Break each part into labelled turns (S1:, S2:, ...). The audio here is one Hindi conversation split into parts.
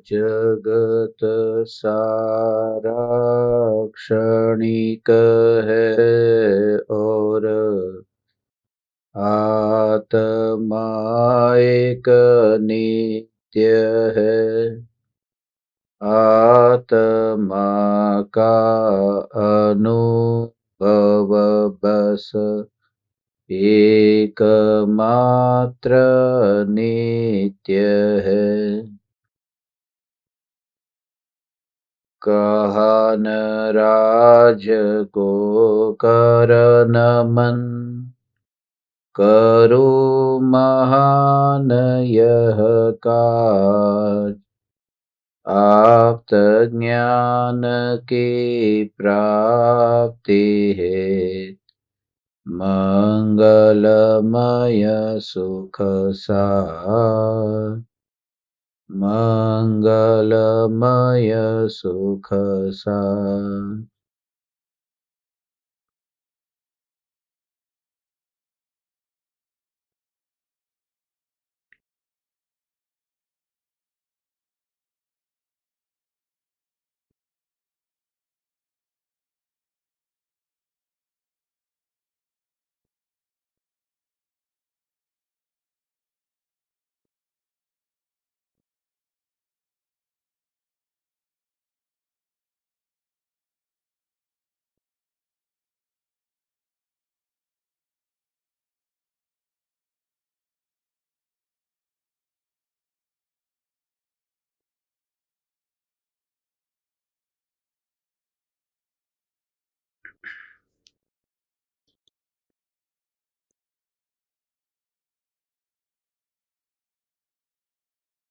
S1: जगत सारा क्षणिक है और आत्मा एक नित्य है। आत्मा का अनुभव बस एकमात्र नित्य है। कहा न राज को कर नमन, करो महान यह काज। आप्त ज्ञान की प्राप्ति है, मंगलमय सुख सार। मंगलमय सुख सार।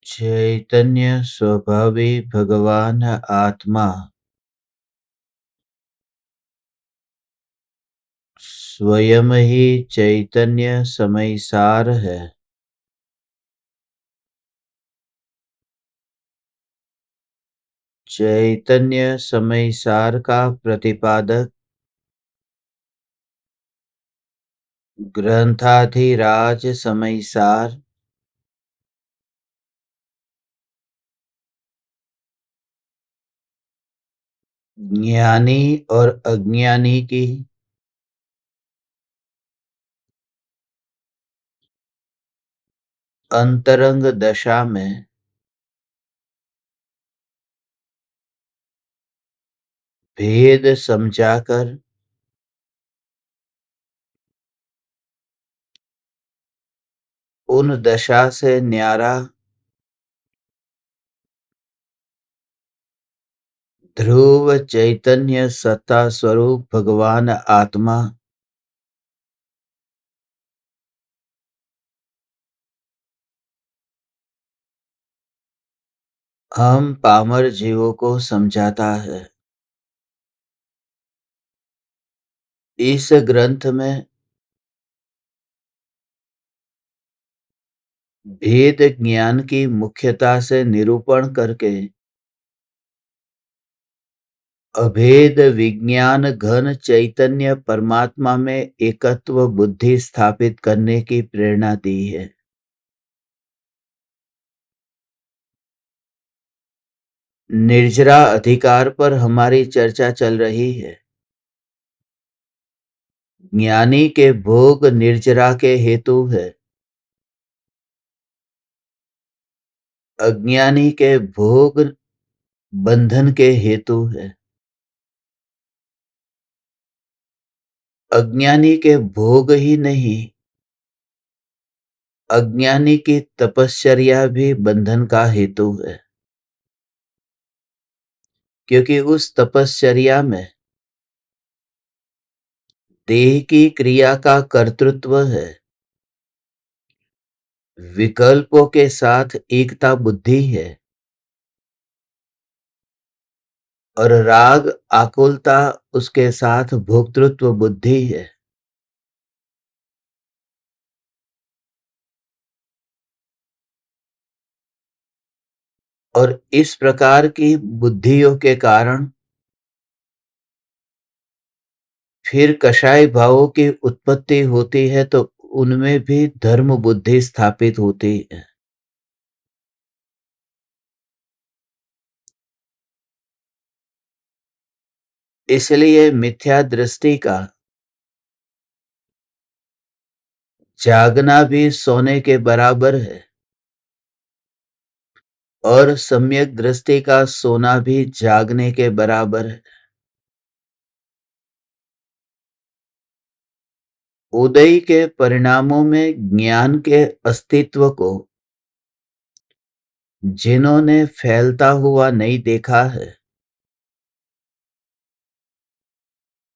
S1: चैतन्य स्वभावी भगवान आत्मा स्वयं ही चैतन्य समयसार है। चैतन्य समयसार का प्रतिपादक ग्रंथाधिराज समयसार ज्ञानी और अज्ञानी की अंतरंग दशा में भेद समझाकर उन दशा से न्यारा ध्रुव चैतन्य सत्ता स्वरूप भगवान आत्मा हम पामर जीवों को समझाता है। इस ग्रंथ में भेद ज्ञान की मुख्यता से निरूपण करके अभेद विज्ञान घन चैतन्य परमात्मा में एकत्व बुद्धि स्थापित करने की प्रेरणा दी है। निर्जरा अधिकार पर हमारी चर्चा चल रही है। ज्ञानी के भोग निर्जरा के हेतु है, अज्ञानी के भोग बंधन के हेतु है। अज्ञानी के भोग ही नहीं, अज्ञानी की तपश्चर्या भी बंधन का हेतु है, क्योंकि उस तपश्चर्या में देह की क्रिया का कर्तृत्व है, विकल्पों के साथ एकता बुद्धि है और राग आकुलता उसके साथ भोक्तृत्व बुद्धि है। और इस प्रकार की बुद्धियों के कारण फिर कषाय भावों की उत्पत्ति होती है, तो उनमें भी धर्म बुद्धि स्थापित होती है। इसलिए मिथ्या दृष्टि का जागना भी सोने के बराबर है और सम्यक दृष्टि का सोना भी जागने के बराबर है। उदय के परिणामों में ज्ञान के अस्तित्व को जिन्होंने फैलता हुआ नहीं देखा है,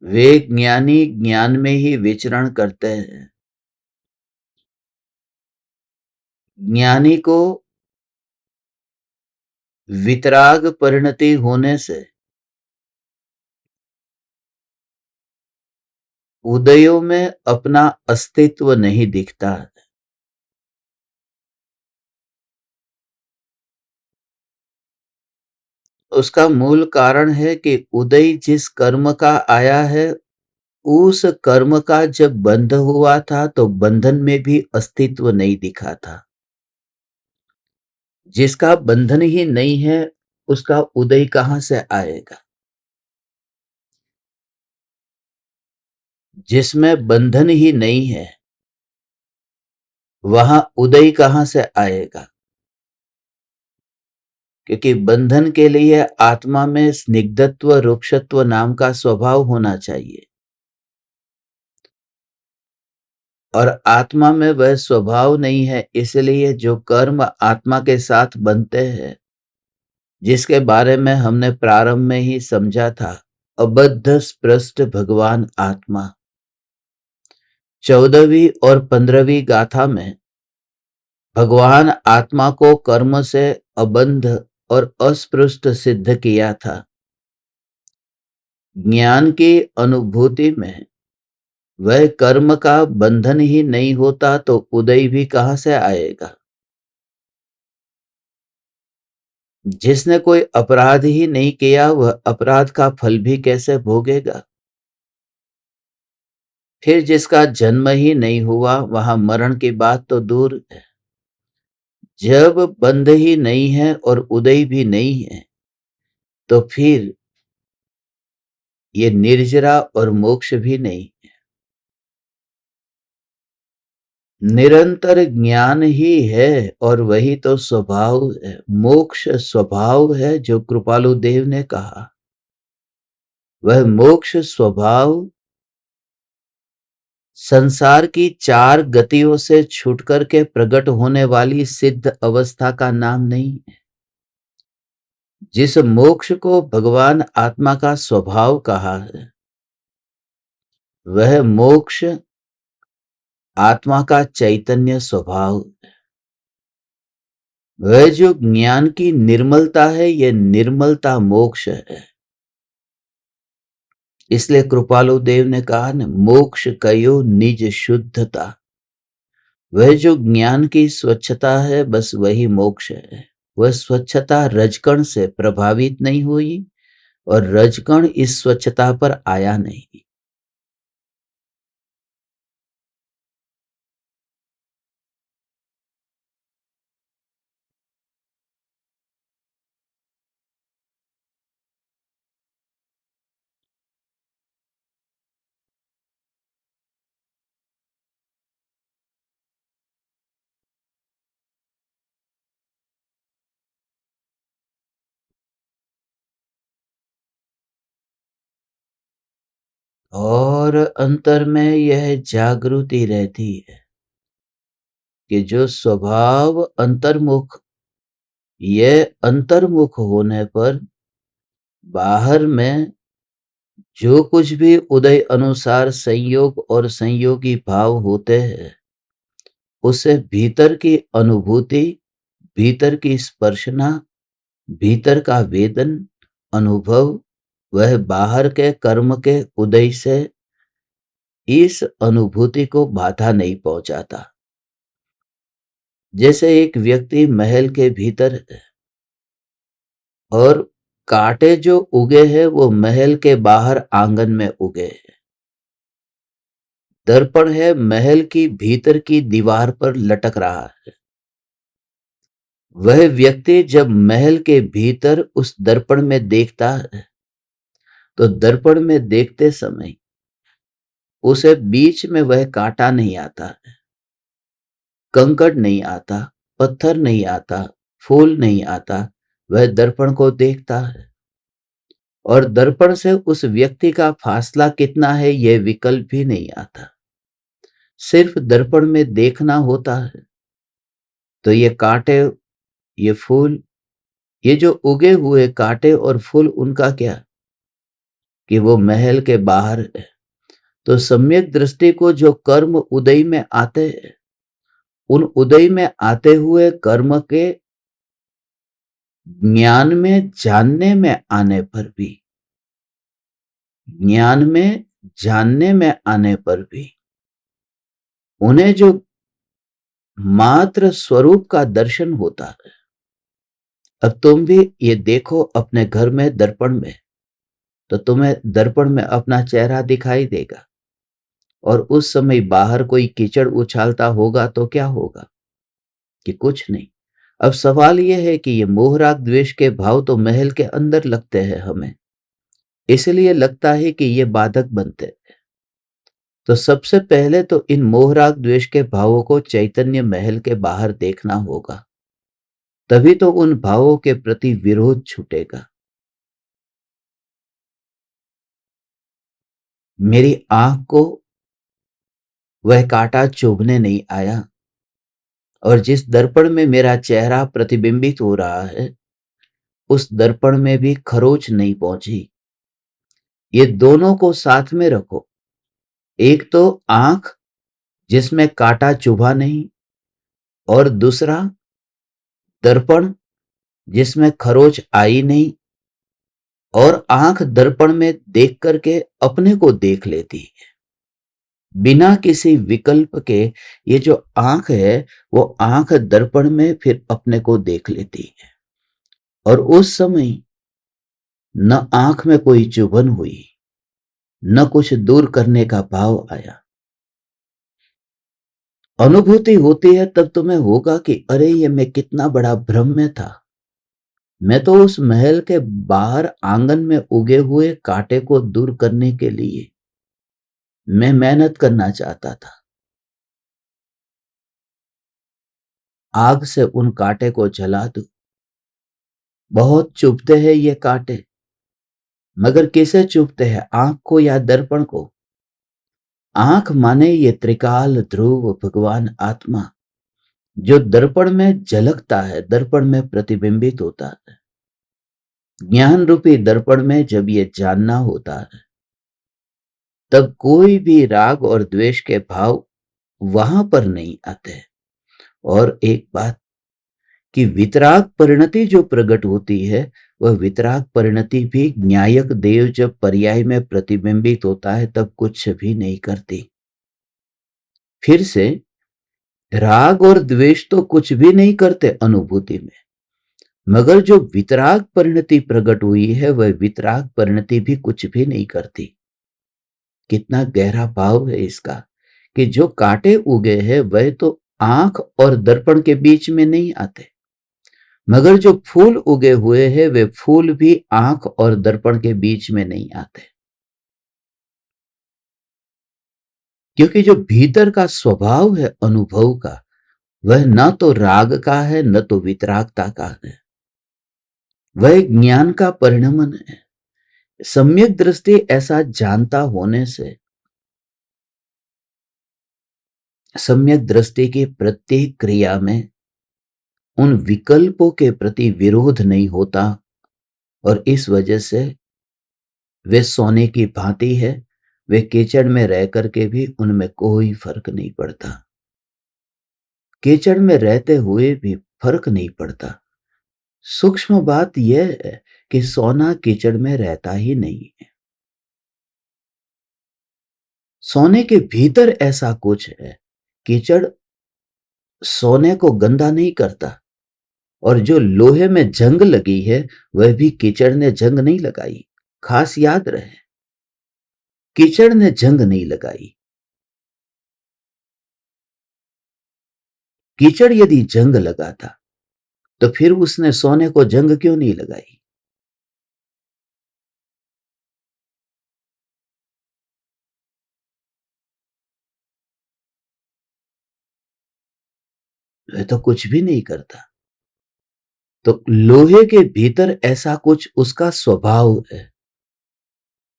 S1: वे ज्ञानी ज्ञान में ही विचरण करते हैं। ज्ञानी को वितराग परिणति होने से उदयों में अपना अस्तित्व नहीं दिखता। उसका मूल कारण है कि उदय जिस कर्म का आया है, उस कर्म का जब बंध हुआ था तो बंधन में भी अस्तित्व नहीं दिखा था। जिसका बंधन ही नहीं है, उसका उदय कहां से आएगा? जिसमें बंधन ही नहीं है, वहां उदय कहां से आएगा? क्योंकि बंधन के लिए आत्मा में स्निग्धत्व, रुक्षत्व नाम का स्वभाव होना चाहिए, और आत्मा में वह स्वभाव नहीं है। इसलिए जो कर्म आत्मा के साथ बनते हैं, जिसके बारे में हमने प्रारंभ में ही समझा था, अबद्ध स्पृष्ट भगवान आत्मा, 14वीं और 15वीं गाथा में भगवान आत्मा को कर्म से अबंध और अस्पृष्ट सिद्ध किया था। ज्ञान की अनुभूति में वह कर्म का बंधन ही नहीं होता तो उदय भी कहां से आएगा? जिसने कोई अपराध ही नहीं किया, वह अपराध का फल भी कैसे भोगेगा? फिर जिसका जन्म ही नहीं हुआ, वहां मरण की बात तो दूर है। जब बंध ही नहीं है और उदय भी नहीं है, तो फिर ये निर्जरा और मोक्ष भी नहीं। निरंतर ज्ञान ही है और वही तो स्वभाव है। मोक्ष स्वभाव है, जो कृपालु देव ने कहा। वह मोक्ष स्वभाव संसार की 4 गतियों से छूटकर के प्रकट होने वाली सिद्ध अवस्था का नाम नहीं है। जिस मोक्ष को भगवान आत्मा का स्वभाव कहा है, वह मोक्ष आत्मा का चैतन्य स्वभाव है। वह जो ज्ञान की निर्मलता है, यह निर्मलता मोक्ष है। इसलिए कृपालु देव ने कहा न, मोक्ष कयो निज शुद्धता। वह जो ज्ञान की स्वच्छता है, बस वही मोक्ष है। वह स्वच्छता रजकण से प्रभावित नहीं हुई और रजकण इस स्वच्छता पर आया नहीं। और अंतर में यह जागृति रहती है कि जो स्वभाव अंतर्मुख, यह अंतर्मुख होने पर बाहर में जो कुछ भी उदय अनुसार संयोग और संयोगी भाव होते हैं, उसे भीतर की अनुभूति, भीतर की स्पर्शना, भीतर का वेदन अनुभव, वह बाहर के कर्म के उदय से इस अनुभूति को बाधा नहीं पहुंचाता। जैसे एक व्यक्ति महल के भीतर है और कांटे जो उगे हैं वो महल के बाहर आंगन में उगे हैं। दर्पण है, महल की भीतर की दीवार पर लटक रहा है। वह व्यक्ति जब महल के भीतर उस दर्पण में देखता है, तो दर्पण में देखते समय उसे बीच में वह कांटा नहीं आता है, कंकड़ नहीं आता, पत्थर नहीं आता, फूल नहीं आता। वह दर्पण को देखता है और दर्पण से उस व्यक्ति का फासला कितना है यह विकल्प भी नहीं आता। सिर्फ दर्पण में देखना होता है। तो ये कांटे, ये फूल, ये जो उगे हुए कांटे और फूल, उनका क्या कि वो महल के बाहर है। तो सम्यक दृष्टि को जो कर्म उदय में आते हैं, उन उदय में आते हुए कर्म के ज्ञान में जानने में आने पर भी, ज्ञान में जानने में आने पर भी उन्हें जो मात्र स्वरूप का दर्शन होता है। अब तुम भी ये देखो अपने घर में दर्पण में, तो तुम्हें दर्पण में अपना चेहरा दिखाई देगा और उस समय बाहर कोई कीचड़ उछालता होगा तो क्या होगा कि कुछ नहीं। अब सवाल यह है कि ये मोह राग द्वेष के भाव तो महल के अंदर लगते हैं हमें, इसलिए लगता है कि ये बाधक बनते हैं। तो सबसे पहले तो इन मोह राग द्वेष के भावों को चैतन्य महल के बाहर देखना होगा, तभी तो उन भावों के प्रति विरोध छूटेगा। मेरी आंख को वह कांटा चुभने नहीं आया और जिस दर्पण में मेरा चेहरा प्रतिबिंबित हो रहा है उस दर्पण में भी खरोच नहीं पहुंची। ये दोनों को साथ में रखो। एक तो आंख जिसमें कांटा चुभा नहीं, और दूसरा दर्पण जिसमें खरोच आई नहीं, और आंख दर्पण में देख करके अपने को देख लेती है बिना किसी विकल्प के। ये जो आंख है वो आंख दर्पण में फिर अपने को देख लेती है और उस समय न आंख में कोई चुभन हुई, न कुछ दूर करने का भाव आया। अनुभूति होती है तब तुम्हें होगा कि अरे ये मैं कितना बड़ा भ्रम में था। मैं तो उस महल के बाहर आंगन में उगे हुए कांटे को दूर करने के लिए मैं मेहनत करना चाहता था। आग से उन कांटे को जला दूं। बहुत चुभते हैं ये कांटे, मगर किसे चुभते हैं, आंख को या दर्पण को? आंख माने ये त्रिकाल ध्रुव भगवान आत्मा जो दर्पण में झलकता है, दर्पण में प्रतिबिंबित होता है। ज्ञान रूपी दर्पण में जब ये जानना होता है तब कोई भी राग और द्वेष के भाव वहां पर नहीं आते। और एक बात कि वितराग परिणति जो प्रकट होती है वह वितराग परिणति भी न्यायक देव जब पर्याय में प्रतिबिंबित होता है तब कुछ भी नहीं करती। फिर से राग और द्वेष तो कुछ भी नहीं करते अनुभूति में, मगर जो वितराग परिणति प्रकट हुई है वह वितराग परिणति भी कुछ भी नहीं करती। कितना गहरा भाव है इसका कि जो कांटे उगे हैं वह तो आंख और दर्पण के बीच में नहीं आते, मगर जो फूल उगे हुए हैं वे फूल भी आंख और दर्पण के बीच में नहीं आते। क्योंकि जो भीतर का स्वभाव है अनुभव का वह न तो राग का है न तो वितरागता का है, वह ज्ञान का परिणमन है। सम्यक दृष्टि ऐसा जानता होने से सम्यक दृष्टि की प्रत्येक क्रिया में उन विकल्पों के प्रति विरोध नहीं होता और इस वजह से वे सोने की भांति है। वे कीचड़ में रह करके भी उनमें कोई फर्क नहीं पड़ता। कीचड़ में रहते हुए भी फर्क नहीं पड़ता। सूक्ष्म बात यह है कि सोना कीचड़ में रहता ही नहीं है। सोने के भीतर ऐसा कुछ है, कीचड़ सोने को गंदा नहीं करता। और जो लोहे में जंग लगी है वह भी कीचड़ ने जंग नहीं लगाई। खास याद रहे, कीचड़ ने जंग नहीं लगाई। कीचड़ यदि जंग लगाता तो फिर उसने सोने को जंग क्यों नहीं लगाई? वह तो कुछ भी नहीं करता। तो लोहे के भीतर ऐसा कुछ उसका स्वभाव है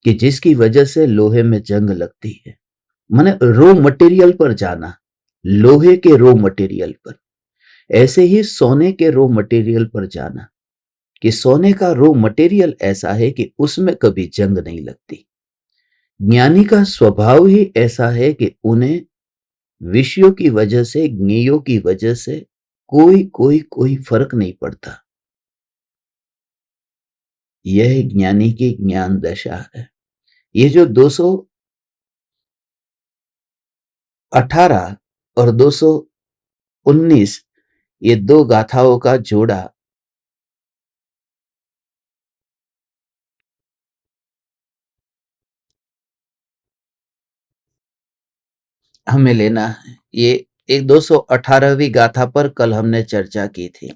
S1: कि जिसकी वजह से लोहे में जंग लगती है। माने रो मटेरियल पर जाना, लोहे के रो मटेरियल पर, ऐसे ही सोने के रो मटेरियल पर जाना कि सोने का रो मटेरियल ऐसा है कि उसमें कभी जंग नहीं लगती। ज्ञानी का स्वभाव ही ऐसा है कि उन्हें विषयों की वजह से, ज्ञेयों की वजह से कोई फर्क नहीं पड़ता। यह ज्ञानी की ज्ञान दशा है। ये जो 218 और 219, ये दो गाथाओं का जोड़ा हमें लेना है। ये एक 218वीं गाथा पर कल हमने चर्चा की थी।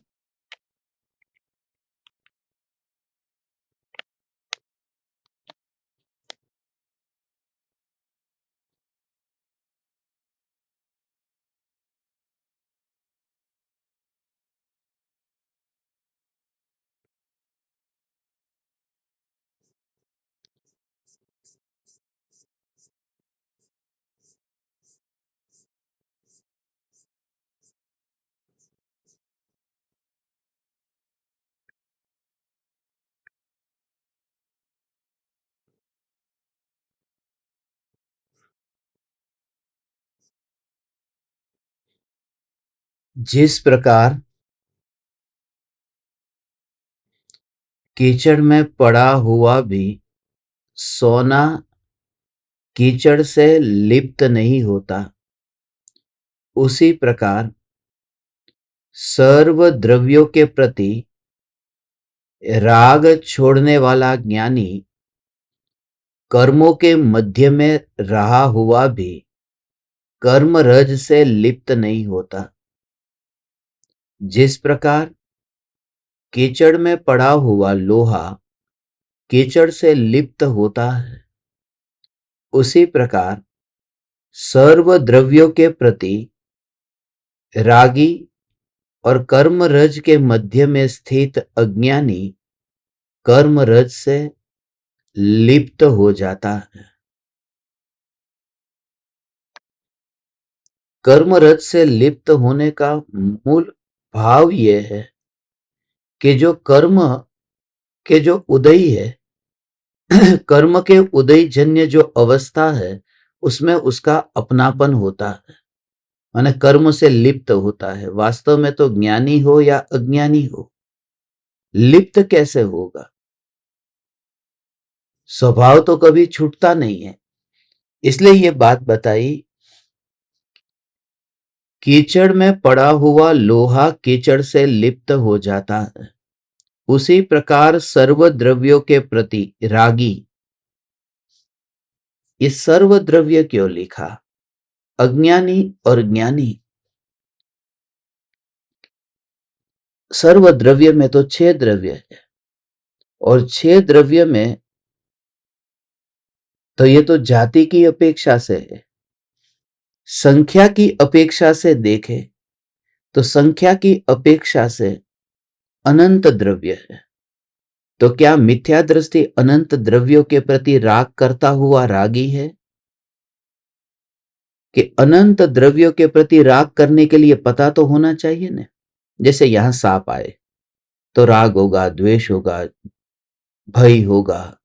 S1: जिस प्रकार कीचड़ में पड़ा हुआ भी सोना कीचड़ से लिप्त नहीं होता, उसी प्रकार सर्व द्रव्यों के प्रति राग छोड़ने वाला ज्ञानी कर्मों के मध्य में रहा हुआ भी कर्म रज से लिप्त नहीं होता। जिस प्रकार कीचड़ में पड़ा हुआ लोहा कीचड़ से लिप्त होता है, उसी प्रकार सर्व द्रव्यों के प्रति रागी और कर्म रज के मध्य में स्थित अज्ञानी कर्म रज से लिप्त हो जाता है। कर्म रज से लिप्त होने का मूल भाव यह है कि जो कर्म के जो उदय है कर्म के उदय जन्य जो अवस्था है, उसमें उसका अपनापन होता है, माने कर्म से लिप्त होता है। वास्तव में तो ज्ञानी हो या अज्ञानी हो, लिप्त कैसे होगा? स्वभाव तो कभी छूटता नहीं है। इसलिए ये बात बताई, कीचड़ में पड़ा हुआ लोहा कीचड़ से लिप्त हो जाता है, उसी प्रकार सर्व द्रव्यों के प्रति रागी। ये सर्व द्रव्य क्यों लिखा? अज्ञानी और ज्ञानी, सर्व द्रव्य में तो 6 द्रव्य है, और 6 द्रव्य में तो ये तो जाति की अपेक्षा से है। संख्या की अपेक्षा से देखे तो संख्या की अपेक्षा से अनंत द्रव्य है। तो क्या मिथ्या दृष्टि अनंत द्रव्यों के प्रति राग करता हुआ रागी है? कि अनंत द्रव्यों के प्रति राग करने के लिए पता तो होना चाहिए ना। जैसे यहां सांप आए तो राग होगा, द्वेष होगा, भय होगा,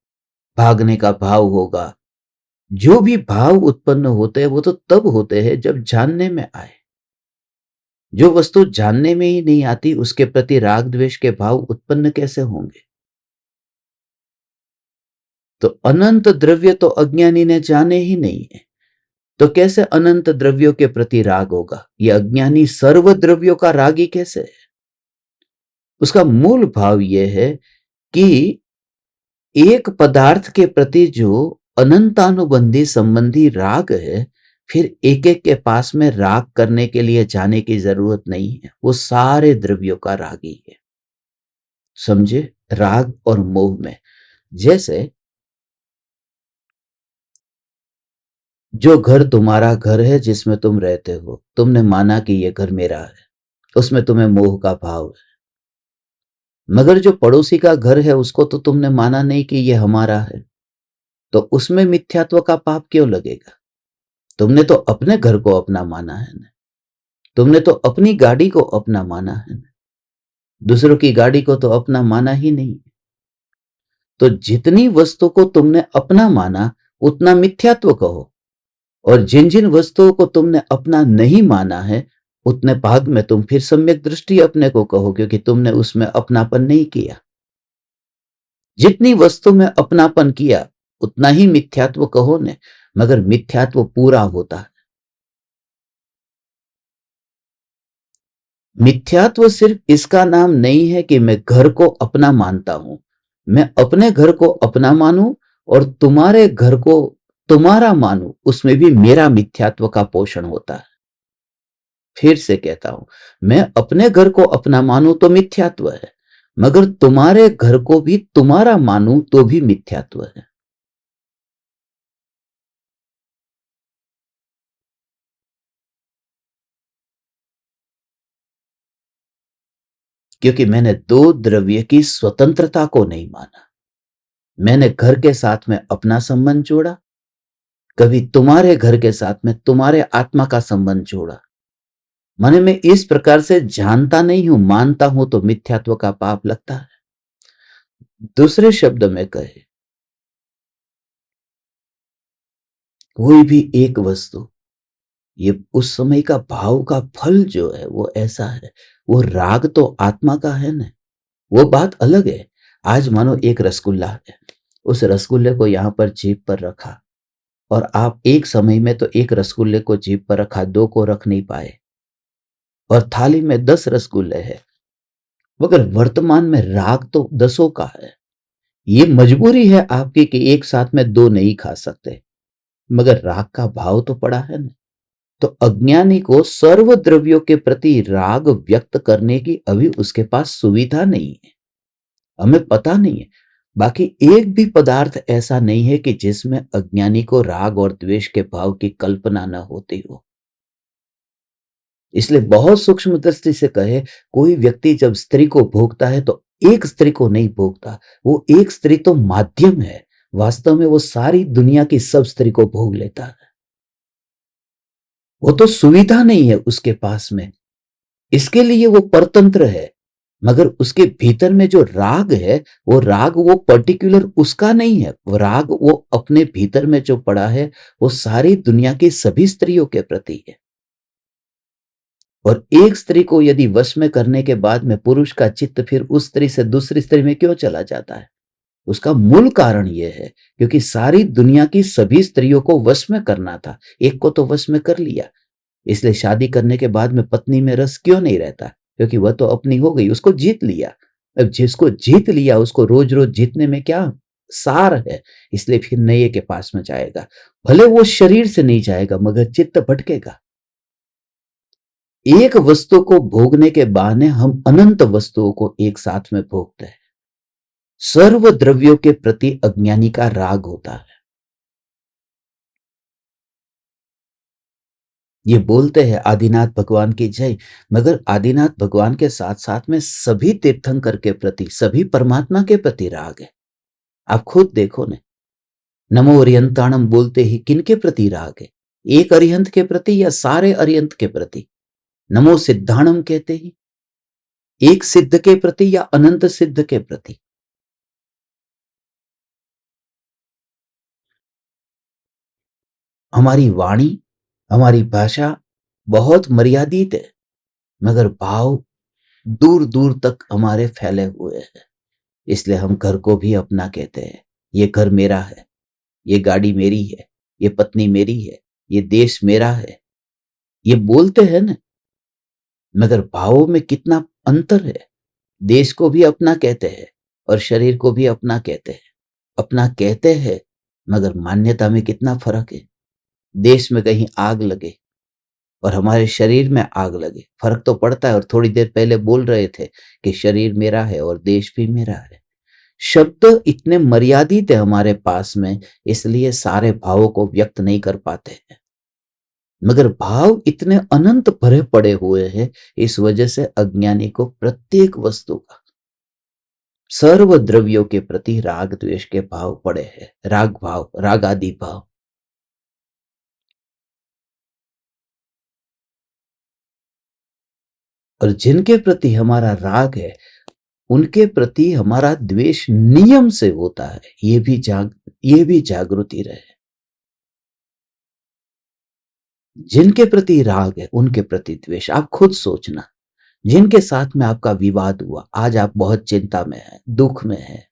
S1: भागने का भाव होगा। जो भी भाव उत्पन्न होते हैं वो तो तब होते हैं जब जानने में आए। जो वस्तु जानने में ही नहीं आती, उसके प्रति राग द्वेष के भाव उत्पन्न कैसे होंगे? तो अनंत द्रव्य तो अज्ञानी ने जाने ही नहीं है, तो कैसे अनंत द्रव्यों के प्रति राग होगा? यह अज्ञानी सर्व द्रव्यों का रागी कैसे है? उसका मूल भाव यह है कि एक पदार्थ के प्रति जो अनंतानुबंधी संबंधी राग है, फिर एक एक के पास में राग करने के लिए जाने की जरूरत नहीं है, वो सारे द्रव्यों का रागी है। समझे? राग और मोह में जैसे जो घर तुम्हारा घर है जिसमें तुम रहते हो, तुमने माना कि यह घर मेरा है, उसमें तुम्हें मोह का भाव है। मगर जो पड़ोसी का घर है उसको तो तुमने माना नहीं कि ये हमारा है, तो उसमें मिथ्यात्व का पाप क्यों लगेगा? तुमने तो अपने घर को अपना माना है ना, तुमने तो अपनी गाड़ी को अपना माना है ना, दूसरों की गाड़ी को तो अपना माना ही नहीं। तो जितनी वस्तु को तुमने अपना माना उतना मिथ्यात्व कहो, और जिन जिन वस्तुओं को तुमने अपना नहीं माना है उतने भाग में तुम फिर सम्यक दृष्टि अपने को कहो, क्योंकि तुमने उसमें अपनापन नहीं किया। जितनी वस्तु में अपनापन किया उतना ही मिथ्यात्व कहो ने, मगर मिथ्यात्व पूरा होता है। मिथ्यात्व सिर्फ इसका नाम नहीं है कि मैं घर को अपना मानता हूं, मैं अपने घर को अपना मानूं और तुम्हारे घर को तुम्हारा मानूं, उसमें भी मेरा मिथ्यात्व का पोषण होता है। फिर से कहता हूं, मैं अपने घर को अपना मानूं तो मिथ्यात्व है, मगर तुम्हारे घर को भी तुम्हारा मानूं तो भी मिथ्यात्व है। क्योंकि मैंने दो द्रव्य की स्वतंत्रता को नहीं माना। मैंने घर के साथ में अपना संबंध जोड़ा, कभी तुम्हारे घर के साथ में तुम्हारे आत्मा का संबंध जोड़ा। माने मैं इस प्रकार से जानता नहीं हूं, मानता हूं तो मिथ्यात्व का पाप लगता है। दूसरे शब्द में कहे, कोई भी एक वस्तु, ये उस समय का भाव का फल जो है वो ऐसा है, वो राग तो आत्मा का है ना, वो बात अलग है। आज मानो एक रसगुल्ला है, उस रसगुल्ले को यहां पर जीभ पर रखा, और आप एक समय में तो एक रसगुल्ले को जीभ पर रखा, दो को रख नहीं पाए, और थाली में 10 रसगुल्ले हैं, मगर वर्तमान में राग तो दसों का है। ये मजबूरी है आपकी कि एक साथ में दो नहीं खा सकते, मगर राग का भाव तो पड़ा है ना। तो अज्ञानी को सर्व द्रव्यों के प्रति राग व्यक्त करने की अभी उसके पास सुविधा नहीं है, हमें पता नहीं है। बाकी एक भी पदार्थ ऐसा नहीं है कि जिसमें अज्ञानी को राग और द्वेष के भाव की कल्पना न होती हो। इसलिए बहुत सूक्ष्म दृष्टि से कहे, कोई व्यक्ति जब स्त्री को भोगता है तो एक स्त्री को नहीं भोगता, वो एक स्त्री तो माध्यम है, वास्तव में वो सारी दुनिया की सब स्त्री को भोग लेता है। वो तो सुविधा नहीं है उसके पास में, इसके लिए वो परतंत्र है। मगर उसके भीतर में जो राग है, वो राग वो पर्टिकुलर उसका नहीं है, वो राग वो अपने भीतर में जो पड़ा है वो सारी दुनिया की सभी स्त्रियों के प्रति है। और एक स्त्री को यदि वश में करने के बाद में पुरुष का चित्त फिर उस स्त्री से दूसरी स्त्री में क्यों चला जाता है, उसका मूल कारण यह है क्योंकि सारी दुनिया की सभी स्त्रियों को वश में करना था, एक को तो वश में कर लिया। इसलिए शादी करने के बाद में पत्नी में रस क्यों नहीं रहता, क्योंकि वह तो अपनी हो गई, उसको जीत लिया। अब जिसको जीत लिया उसको रोज रोज जीतने में क्या सार है, इसलिए फिर नए के पास में जाएगा, भले वो शरीर से नहीं जाएगा मगर चित्त भटकेगा। एक वस्तु को भोगने के बहाने हम अनंत वस्तुओं को एक साथ में भोगते हैं। सर्व द्रव्यों के प्रति अज्ञानी का राग होता है। ये बोलते हैं आदिनाथ भगवान की जय, मगर आदिनाथ भगवान के साथ साथ में सभी तीर्थंकर के प्रति, सभी परमात्मा के प्रति राग है। आप खुद देखो ने, नमो अरियंताणम बोलते ही किनके प्रति राग है? एक अरिहंत के प्रति या सारे अरिहंत के प्रति? नमो सिद्धाणम कहते ही एक सिद्ध के प्रति या अनंत सिद्ध के प्रति? हमारी वाणी, हमारी भाषा बहुत मर्यादित है, मगर भाव दूर दूर तक हमारे फैले हुए हैं। इसलिए हम घर को भी अपना कहते हैं, ये घर मेरा है, ये गाड़ी मेरी है, ये पत्नी मेरी है, ये देश मेरा है, ये बोलते हैं ना, मगर भावों में कितना अंतर है। देश को भी अपना कहते हैं और शरीर को भी अपना कहते हैं। अपना कहते हैं मगर मान्यता में कितना फर्क है। देश में कहीं आग लगे और हमारे शरीर में आग लगे, फर्क तो पड़ता है। और थोड़ी देर पहले बोल रहे थे कि शरीर मेरा है और देश भी मेरा है। शब्द इतने मर्यादित है हमारे पास में, इसलिए सारे भावों को व्यक्त नहीं कर पाते हैं। मगर भाव इतने अनंत भरे पड़े हुए हैं, इस वजह से अज्ञानी को प्रत्येक वस्तु का, सर्व द्रव्यों के प्रति राग द्वेष के भाव पड़े हैं, राग भाव, राग आदि भाव। और जिनके प्रति हमारा राग है, उनके प्रति हमारा द्वेष नियम से होता है। ये भी जागृति रहे। जिनके प्रति राग है, उनके प्रति द्वेष। आप खुद सोचना, जिनके साथ में आपका विवाद हुआ, आज आप बहुत चिंता में हैं, दुख में हैं,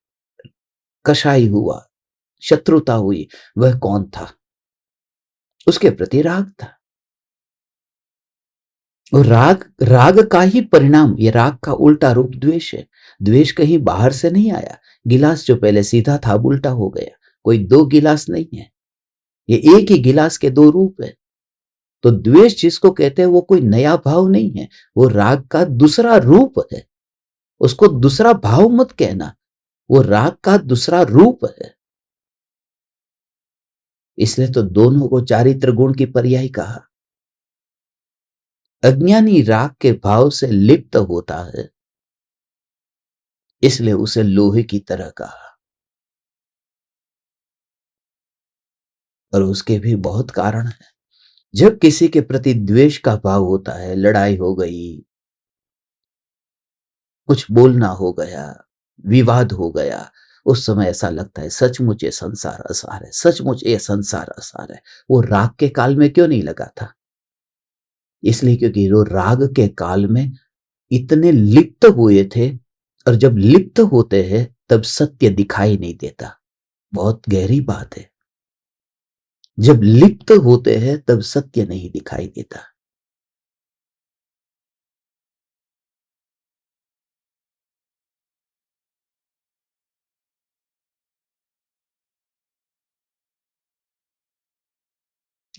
S1: कषाय हुआ, शत्रुता हुई, वह कौन था? उसके प्रति राग था। और राग का ही परिणाम, ये राग का उल्टा रूप द्वेष है। द्वेष कहीं बाहर से नहीं आया। गिलास जो पहले सीधा था, अब उल्टा हो गया। कोई दो गिलास नहीं है, ये एक ही गिलास के दो रूप है। तो द्वेष जिसको कहते हैं, वो कोई नया भाव नहीं है, वो राग का दूसरा रूप है। उसको दूसरा भाव मत कहना, वो राग का दूसरा रूप है। इसलिए तो दोनों को चारित्र गुण की पर्याय कहा। अज्ञानी राग के भाव से लिप्त होता है, इसलिए उसे लोहे की तरह कहा। और उसके भी बहुत कारण है। जब किसी के प्रति द्वेष का भाव होता है, लड़ाई हो गई, कुछ बोलना हो गया, विवाद हो गया, उस समय ऐसा लगता है सचमुच ये संसार असार है, सचमुच ये संसार असार है। वो राग के काल में क्यों नहीं लगा था? इसलिए क्योंकि वो राग के काल में इतने लिप्त हुए थे, और जब लिप्त होते हैं तब सत्य दिखाई नहीं देता। बहुत गहरी बात है। जब लिप्त होते हैं तब सत्य नहीं दिखाई देता।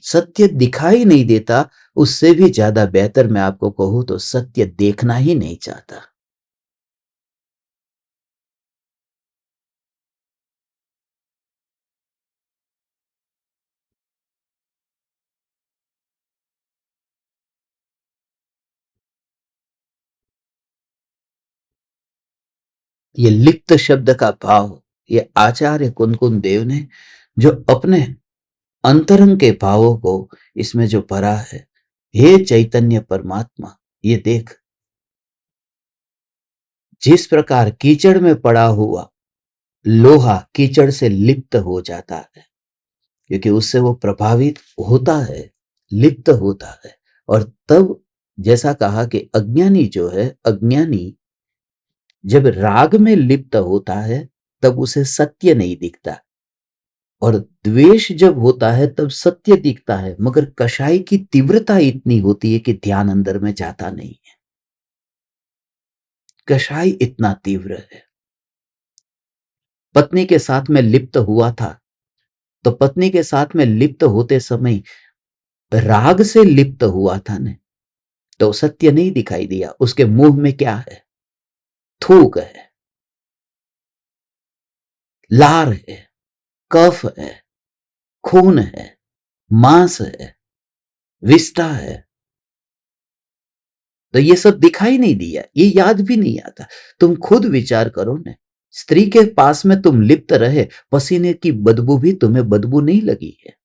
S1: सत्य दिखाई नहीं देता, उससे भी ज्यादा बेहतर मैं आपको कहूं तो सत्य देखना ही नहीं चाहता। ये लिप्त शब्द का भाव, ये आचार्य कुनकुन देव ने जो अपने अंतरंग के भावों को इसमें जो भरा है, हे चैतन्य परमात्मा, ये देख, जिस प्रकार कीचड़ में पड़ा हुआ लोहा कीचड़ से लिप्त हो जाता है, क्योंकि उससे वो प्रभावित होता है, लिप्त होता है। और तब जैसा कहा कि अज्ञानी जो है, अज्ञानी जब राग में लिप्त होता है तब उसे सत्य नहीं दिखता, और द्वेष जब होता है तब सत्य दिखता है, मगर कषाय की तीव्रता इतनी होती है कि ध्यान अंदर में जाता नहीं है। कषाय इतना तीव्र है। पत्नी के साथ में लिप्त हुआ था, तो पत्नी के साथ में लिप्त होते समय राग से लिप्त हुआ था ने, तो सत्य नहीं दिखाई दिया। उसके मुंह में क्या है? थूक है, लार है, कफ है, खून है, मांस है, विष्ठा है। तो ये सब दिखाई नहीं दिया, ये याद भी नहीं आता। तुम खुद विचार करो ना, स्त्री के पास में तुम लिप्त रहे, पसीने की बदबू भी तुम्हें बदबू नहीं लगी है।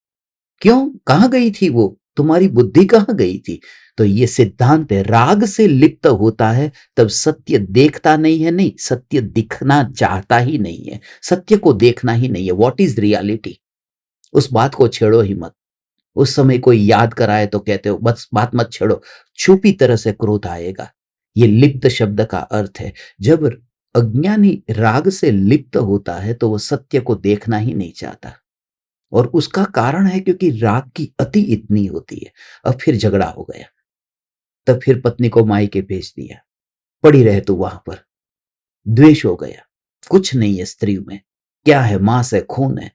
S1: क्यों? कहां गई थी वो? तुम्हारी बुद्धि कहां गई थी? तो ये सिद्धांत है, राग से लिप्त होता है तब सत्य देखता नहीं है, नहीं सत्य दिखना चाहता ही नहीं है, सत्य को देखना ही नहीं है। व्हाट इज रियलिटी, उस बात को छेड़ो ही मत। उस समय कोई याद कराए तो कहते हो बस बात मत छेड़ो, छुपी तरह से क्रोध आएगा। ये लिप्त शब्द का अर्थ है, जब अज्ञानी राग से लिप्त होता है तो वो सत्य को देखना ही नहीं चाहता। और उसका कारण है क्योंकि राग की अति इतनी होती है। अब फिर झगड़ा हो गया, तब फिर पत्नी को मायके भेज दिया, पड़ी रहे तू वहां पर। द्वेष हो गया, कुछ नहीं है स्त्री में, क्या है? मांस है, खून है।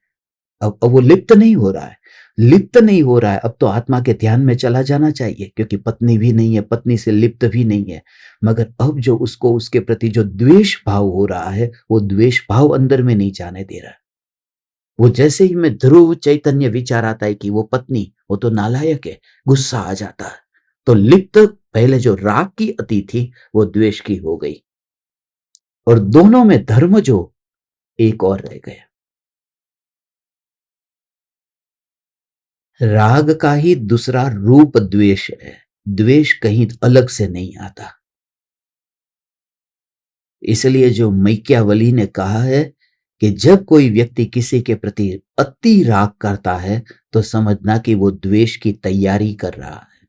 S1: अब वो लिप्त नहीं हो रहा है, लिप्त नहीं हो रहा है। अब तो आत्मा के ध्यान में चला जाना चाहिए, क्योंकि पत्नी भी नहीं है, पत्नी से लिप्त भी नहीं है। मगर अब जो उसको उसके प्रति जो द्वेष भाव हो रहा है, वो द्वेष भाव अंदर में नहीं जाने दे रहा है। वो जैसे ही मैं ध्रुव चैतन्य विचार आता है कि वो पत्नी, वो तो नालायक है, गुस्सा आ जाता है। तो लिप्त पहले जो राग की अति थी, वो द्वेष की हो गई और दोनों में धर्म जो एक और रह गया। राग का ही दूसरा रूप द्वेष है। द्वेष कहीं अलग से नहीं आता। इसलिए जो मैकियावेली ने कहा है कि जब कोई व्यक्ति किसी के प्रति अति राग करता है तो समझना कि वो द्वेष की तैयारी कर रहा है।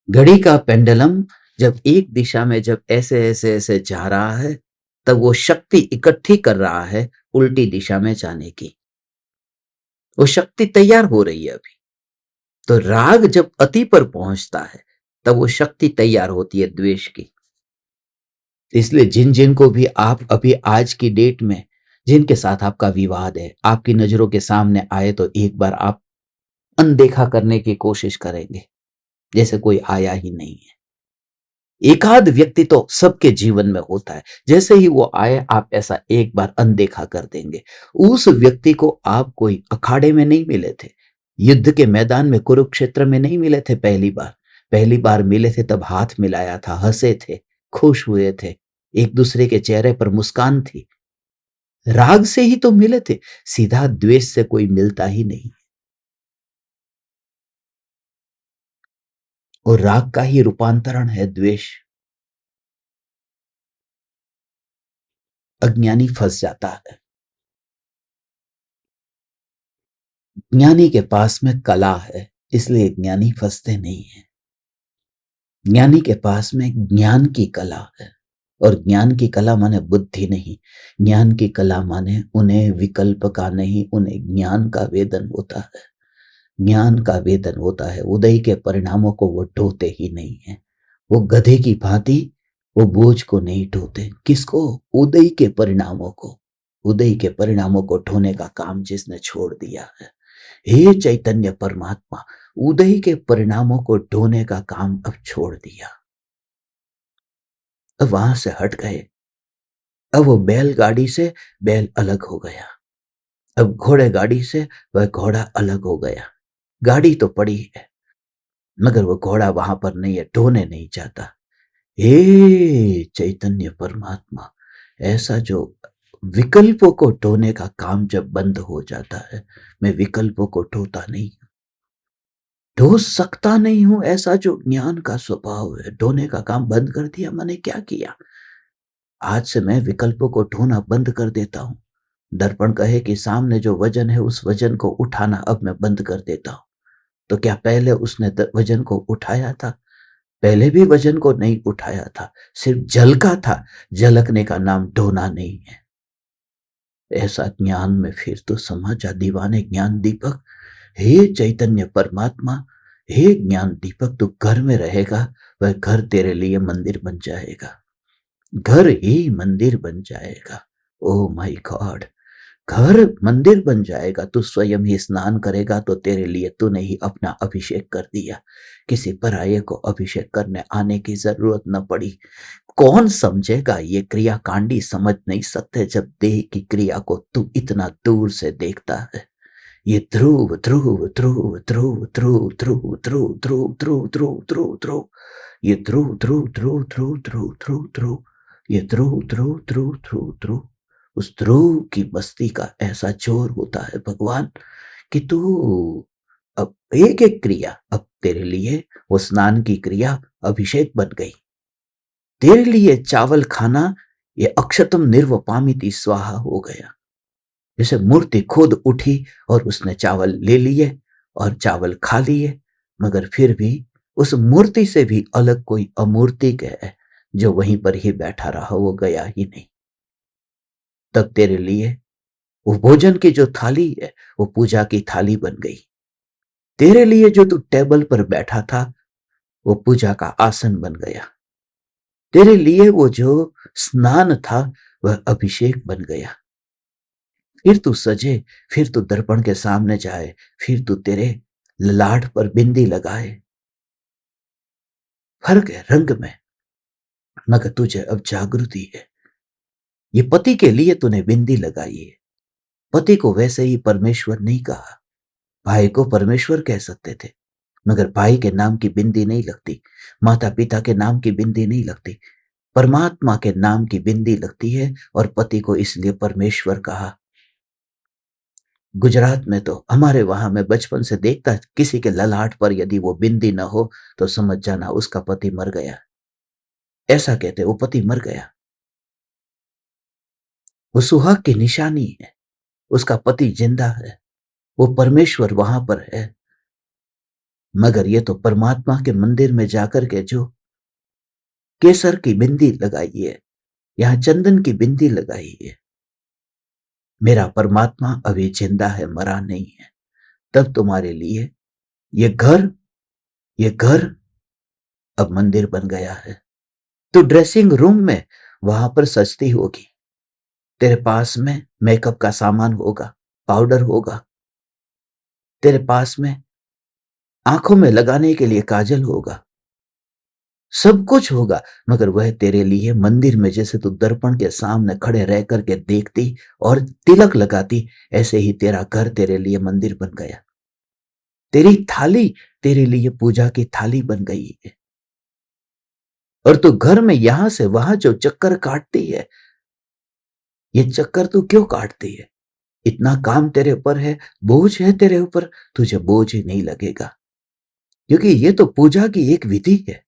S1: घड़ी का पेंडुलम जब एक दिशा में जब ऐसे ऐसे ऐसे जा रहा है, तब वो शक्ति इकट्ठी कर रहा है उल्टी दिशा में जाने की। वो शक्ति तैयार हो रही है अभी। तो राग जब अति पर पहुंचता है, तब वो शक्ति तैयार होती है द्वेष की। इसलिए जिन जिन को भी आप अभी आज की डेट में जिनके साथ आपका विवाद है, आपकी नजरों के सामने आए तो एक बार आप अनदेखा करने की कोशिश करेंगे, जैसे कोई आया ही नहीं है। एकाध व्यक्ति तो सबके जीवन में होता है, जैसे ही वो आए आप ऐसा एक बार अनदेखा कर देंगे। उस व्यक्ति को आप कोई अखाड़े में नहीं मिले थे, युद्ध के मैदान में कुरुक्षेत्र में नहीं मिले थे पहली बार मिले थे तब हाथ मिलाया था, हंसे थे, खुश हुए थे, एक दूसरे के चेहरे पर मुस्कान थी। राग से ही तो मिले थे, सीधा द्वेष से कोई मिलता ही नहीं। और राग का ही रूपांतरण है द्वेष। अज्ञानी फंस जाता है। ज्ञानी के पास में कला है, इसलिए ज्ञानी फंसते नहीं है। ज्ञानी के पास में ज्ञान की कला है, और ज्ञान की कला माने बुद्धि नहीं, ज्ञान की कला माने उन्हें विकल्प का नहीं, उन्हें ज्ञान का वेदन होता है। ज्ञान का वेदन होता है, उदय के परिणामों को वो ढोते ही नहीं है। वो गधे की भांति वो बोझ को नहीं ढोते। किसको? उदय के परिणामों को। उदय के परिणामों को ढोने का काम जिसने छोड़ दिया है, हे चैतन्य परमात्मा, उदय के परिणामों को ढोने का काम अब छोड़ दिया। अब वहां से हट गए। अब वो बैलगाड़ी से बैल अलग हो गया, अब घोड़े गाड़ी से वह घोड़ा अलग हो गया। गाड़ी तो पड़ी है मगर वो घोड़ा वहां पर नहीं है, ढोने नहीं चाहता। हे चैतन्य परमात्मा, ऐसा जो विकल्पों को ढोने का काम जब बंद हो जाता है, मैं विकल्पों को ढोता नहीं, ढो सकता नहीं हूं, ऐसा जो ज्ञान का स्वभाव है, ढोने का काम बंद कर दिया। मैंने क्या किया? आज से मैं विकल्पों को ढोना बंद कर देता हूं। दर्पण कहे कि सामने जो वजन है उस वजन को उठाना अब मैं बंद कर देता हूं। तो क्या पहले उसने वजन को उठाया था? पहले भी वजन को नहीं उठाया था, सिर्फ झलका था। झलकने का नाम ढोना नहीं है। ऐसा ज्ञान में फिर तो समा जा दीवाने ज्ञान दीपक। हे चैतन्य परमात्मा, हे ज्ञान दीपक, तू घर में रहेगा, वह घर तेरे लिए मंदिर बन जाएगा। घर ही मंदिर बन जाएगा। ओ माय गॉड, घर मंदिर बन जाएगा। तू स्वयं ही स्नान करेगा तो तेरे लिए तूने ही अपना अभिषेक कर दिया। किसी पराये को अभिषेक करने आने की जरूरत न पड़ी। कौन समझेगा? ये क्रियाकांडी समझ नहीं सकते जब देह की क्रिया को तू इतना दूर से देखता है। ये ध्रुव ध्रुव ध्रुव ध्रुव ध्रुव ध्रुव ध्रुव ध्रुव ध्रुव ध्रुव ध्रुव ध्रुव, ये ध्रुव ध्रुव ध्रुव ध्रुव ध्रुव ध्रुव ध्रुव, ये ध्रुव ध्रुव ध्रुव ध्रुव ध्रुव। उस ध्रुव की बस्ती का ऐसा जोर होता है भगवान कि तू अब एक एक क्रिया अब तेरे लिए वो स्नान की क्रिया अभिषेक बन गई। तेरे लिए चावल खाना ये अक्षतम निर्वपामिति स्वाहा हो गया। जैसे मूर्ति खुद उठी और उसने चावल ले लिए और चावल खा लिए, मगर फिर भी उस मूर्ति से भी अलग कोई अमूर्ति है जो वहीं पर ही बैठा रहा, वो गया ही नहीं। तब तेरे लिए वो भोजन की जो थाली है वो पूजा की थाली बन गई। तेरे लिए जो तू टेबल पर बैठा था वो पूजा का आसन बन गया। तेरे लिए वो जो स्नान था वह अभिषेक बन गया। फिर तू सजे, फिर तू दर्पण के सामने जाए, फिर तू तेरे ललाट पर बिंदी लगाए। फर्क है रंग में, मगर तुझे अब जागृति है। ये पति के लिए तूने बिंदी लगाई है, पति को वैसे ही परमेश्वर नहीं कहा, भाई को परमेश्वर कह सकते थे, मगर भाई के नाम की बिंदी नहीं लगती, माता पिता के नाम की बिंदी नहीं लगती, परमात्मा के नाम की बिंदी लगती है और पति को इसलिए परमेश्वर कहा। गुजरात में तो हमारे वहां मैं बचपन से देखता, किसी के ललाट पर यदि वो बिंदी न हो तो समझ जाना उसका पति मर गया। ऐसा कहते, वो पति मर गया। वो सुहाग की निशानी है, उसका पति जिंदा है, वो परमेश्वर वहां पर है। मगर ये तो परमात्मा के मंदिर में जाकर के जो केसर की बिंदी लगाई है, यहां चंदन की बिंदी लगाई है, मेरा परमात्मा अभी जिंदा है, मरा नहीं है, तब तुम्हारे लिए ये घर, ये घर अब मंदिर बन गया है। तो ड्रेसिंग रूम में वहां पर सजती होगी, तेरे पास में मेकअप का सामान होगा, पाउडर होगा, तेरे पास में आंखों में लगाने के लिए काजल होगा, सब कुछ होगा, मगर वह तेरे लिए मंदिर में जैसे तू दर्पण के सामने खड़े रह करके देखती और तिलक लगाती, ऐसे ही तेरा घर तेरे लिए मंदिर बन गया। तेरी थाली तेरे लिए पूजा की थाली बन गई है। और तू घर में यहां से वहां जो चक्कर काटती है, ये चक्कर तू क्यों काटती है? इतना काम तेरे ऊपर है, बोझ है तेरे ऊपर, तुझे बोझ ही नहीं लगेगा, क्योंकि ये तो पूजा की एक विधि है।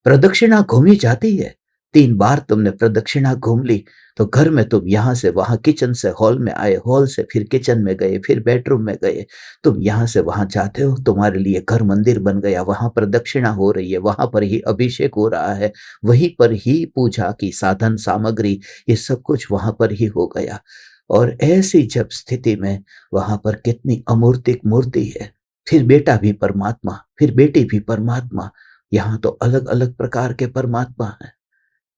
S1: प्रदक्षिणा घूमी जाती है, 3 बार तुमने प्रदक्षिणा घूम ली, तो घर में तुम यहां से वहां, किचन से हॉल में आए, हॉल से फिर किचन में गए, फिर बेडरूम में गए, तुम यहां से वहां जाते हो, तुम्हारे लिए घर मंदिर बन गया, वहां प्रदक्षिणा हो रही है, वहां पर ही अभिषेक हो रहा है, वहीं पर ही पूजा की साधन सामग्री, ये सब कुछ वहां पर ही हो गया। और ऐसी जब स्थिति में वहां पर कितनी अमूर्तिक मूर्ति है, फिर बेटा भी परमात्मा, फिर बेटी भी परमात्मा, यहाँ तो अलग अलग प्रकार के परमात्मा हैं।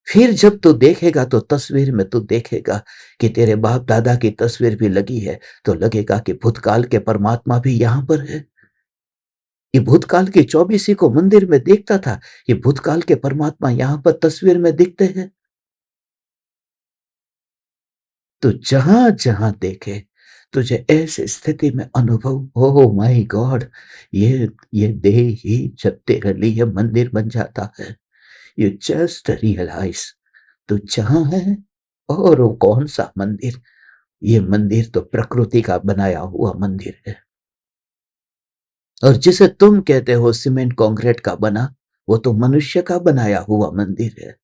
S1: फिर जब तू देखेगा तो तस्वीर में तू देखेगा कि तेरे बाप दादा की तस्वीर भी लगी है, तो लगेगा कि भूतकाल के परमात्मा भी यहाँ पर है। ये भूतकाल की 24 को मंदिर में देखता था, ये भूतकाल के परमात्मा यहाँ पर तस्वीर में दिखते हैं। तो जहां जहां देखे तुझे ऐसी स्थिति में अनुभव, हो माय गॉड, ये देह ही जब तेरे लिए मंदिर बन जाता है, यू जस्ट रियलाइज तू जहां है, और वो कौन सा मंदिर, ये मंदिर तो प्रकृति का बनाया हुआ मंदिर है। और जिसे तुम कहते हो सीमेंट कंक्रीट का बना, वो तो मनुष्य का बनाया हुआ मंदिर है।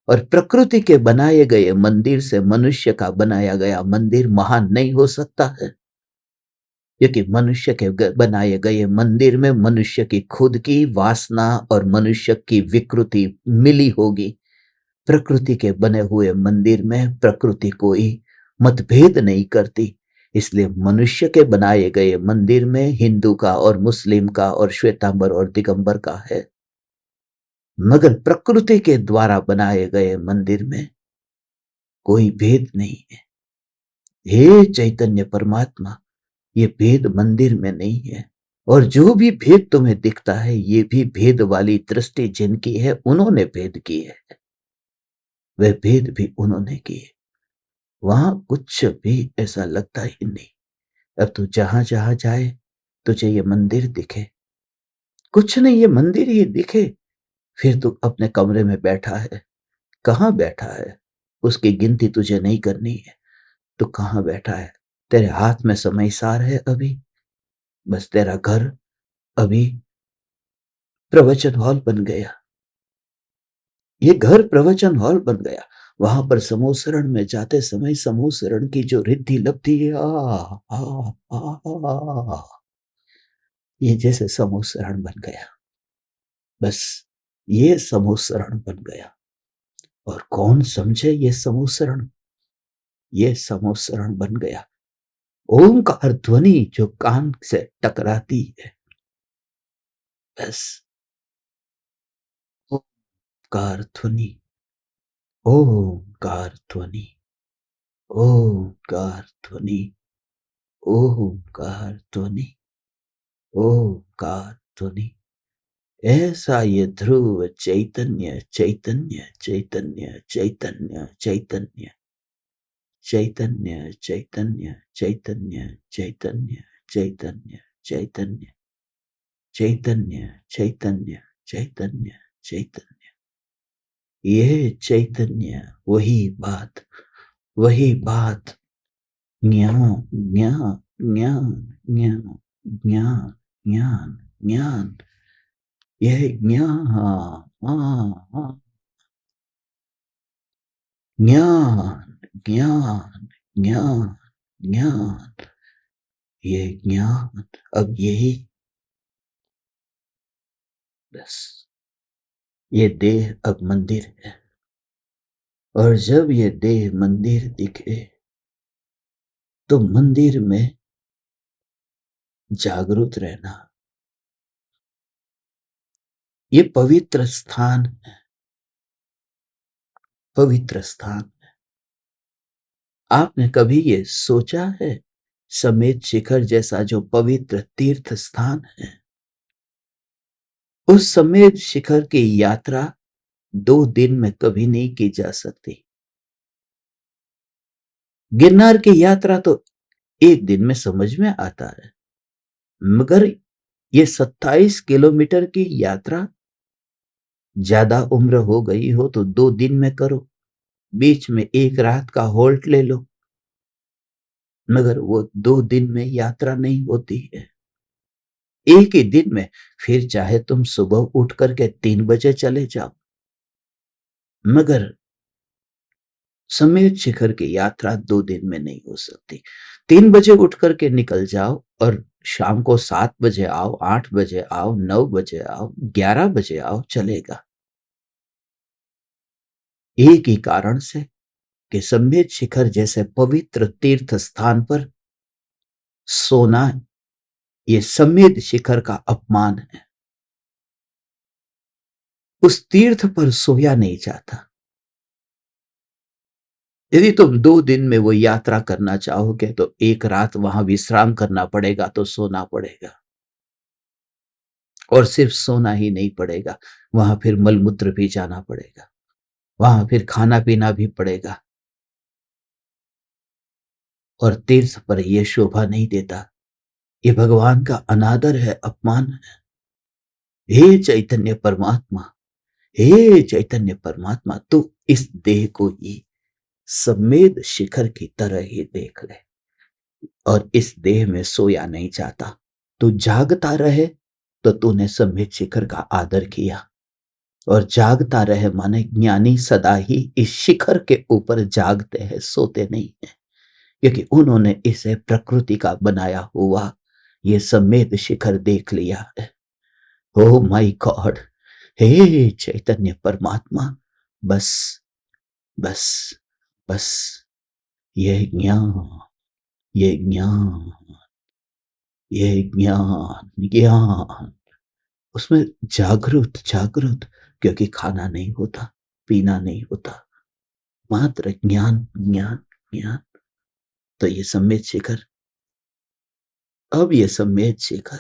S1: और प्रकृति के बनाए गए मंदिर से मनुष्य का बनाया गया मंदिर महान नहीं हो सकता है, क्योंकि मनुष्य के बनाए गए मंदिर में मनुष्य की खुद की वासना और मनुष्य की विकृति मिली होगी। प्रकृति के बने हुए मंदिर में प्रकृति कोई मतभेद नहीं करती, इसलिए मनुष्य के बनाए गए मंदिर में हिंदू का और मुस्लिम का और श्वेतांबर और दिगंबर का है, मगर प्रकृति के द्वारा बनाए गए मंदिर में कोई भेद नहीं है। हे चैतन्य परमात्मा, ये भेद मंदिर में नहीं है। और जो भी भेद तुम्हें दिखता है, ये भी भेद वाली दृष्टि जिनकी है, उन्होंने भेद की है, वह भेद भी उन्होंने किए। वहां कुछ भी ऐसा लगता ही नहीं। अब तू जहां जहां जाए तुझे ये मंदिर दिखे, कुछ नहीं, ये मंदिर ही दिखे, फिर तू अपने कमरे में बैठा है, कहाँ बैठा है उसकी गिनती तुझे नहीं करनी है। तू कहाँ बैठा है, तेरे हाथ में समय सार है अभी, बस तेरा घर अभी प्रवचन हॉल बन गया, ये घर प्रवचन हॉल बन गया। वहां पर समूह शरण में जाते समय समूह शरण की जो रिद्धि लब्धि है, आ, ये जैसे समूह शरण बन गया, बस ये समूह शरण बन गया। और कौन समझे ये समूह शरण, ये समूह शरण बन गया। ओंकार ध्वनि जो कान से टकराती है, बस ओंकार ध्वनि, ओंकार ध्वनि, ओंकार ध्वनि, ओंकार ध्वनि, ओंकार ध्वनि। ऐसा ये ध्रुव चैतन्य चैतन्य चैतन्य चैतन्य चैतन्य चैतन्य चैतन्य चैतन्य चैतन्य चैतन्य चैतन्य चैतन्य चैतन्य चैतन्य चैतन्य। यह चैतन्य वही बात ज्ञान ज्ञान ज्ञान ज्ञान ज्ञान ज्ञान ज्ञान, यह ज्ञान ज्ञान ज्ञान ज्ञान ज्ञान, ये ज्ञान। अब यही बस, ये देह अब मंदिर है, और जब ये देह मंदिर दिखे तो मंदिर में जागरूक रहना। ये पवित्र स्थान है, पवित्र स्थान। आपने कभी ये सोचा है, समेत शिखर जैसा जो पवित्र तीर्थ स्थान है, उस समेत शिखर की यात्रा 2 दिन में कभी नहीं की जा सकती। गिरनार की यात्रा तो 1 दिन में समझ में आता है, मगर ये 27 किलोमीटर की यात्रा, ज्यादा उम्र हो गई हो तो 2 दिन में करो, बीच में 1 रात का होल्ट ले लो, मगर वो 2 दिन में यात्रा नहीं होती है। एक ही दिन में, फिर चाहे तुम सुबह उठ करके 3 बजे चले जाओ, मगर समेत शिखर की यात्रा 2 दिन में नहीं हो सकती। 3 बजे उठ करके निकल जाओ और शाम को 7 बजे आओ, 8 बजे आओ, 9 बजे आओ, 11 बजे आओ, चलेगा। एक ही कारण से कि समेत शिखर जैसे पवित्र तीर्थ स्थान पर सोना, ये समेत शिखर का अपमान है। उस तीर्थ पर सोया नहीं जाता। यदि तुम 2 दिन में वो यात्रा करना चाहोगे तो 1 रात वहां विश्राम करना पड़ेगा, तो सोना पड़ेगा। और सिर्फ सोना ही नहीं पड़ेगा, वहां फिर मलमूत्र भी जाना पड़ेगा, वहां फिर खाना पीना भी पड़ेगा। और तीर्थ पर यह शोभा नहीं देता, ये भगवान का अनादर है, अपमान है। हे चैतन्य परमात्मा, हे चैतन्य परमात्मा, तू इस देह को ही समेत शिखर की तरह ही देख ले, और इस देह में सोया नहीं जाता। तू जागता रहे तो तूने समेत शिखर का आदर किया, और जागता रहे माने ज्ञानी सदा ही इस शिखर के ऊपर जागते हैं, सोते नहीं है, क्योंकि उन्होंने इसे प्रकृति का बनाया हुआ ये समेत शिखर देख लिया है। ओ माय गॉड, हे चैतन्य परमात्मा, बस बस बस, ये ज्ञान, ये ज्ञान, ये ज्ञान ज्ञान, उसमें जागृत जागृत, क्योंकि खाना नहीं होता, पीना नहीं होता, मात्र ज्ञान ज्ञान ज्ञान। तो ये समेत शिखर, अब ये समेत शिखर,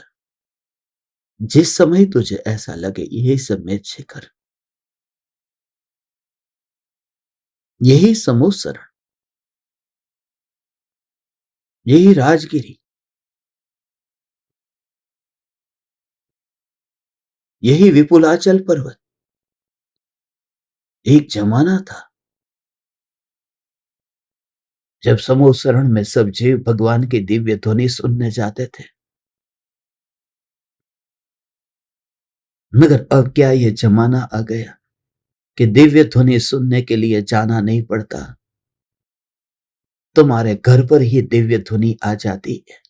S1: जिस समय तुझे ऐसा लगे यही समेत शिखर, यही समोसरण, यही राजगिरी, यही विपुलाचल पर्वत। एक जमाना था जब समोसरण में सब जीव भगवान की दिव्य ध्वनि सुनने जाते थे, मगर अब क्या ये जमाना आ गया कि दिव्य ध्वनि सुनने के लिए जाना नहीं पड़ता, तुम्हारे घर पर ही दिव्य ध्वनि आ जाती है।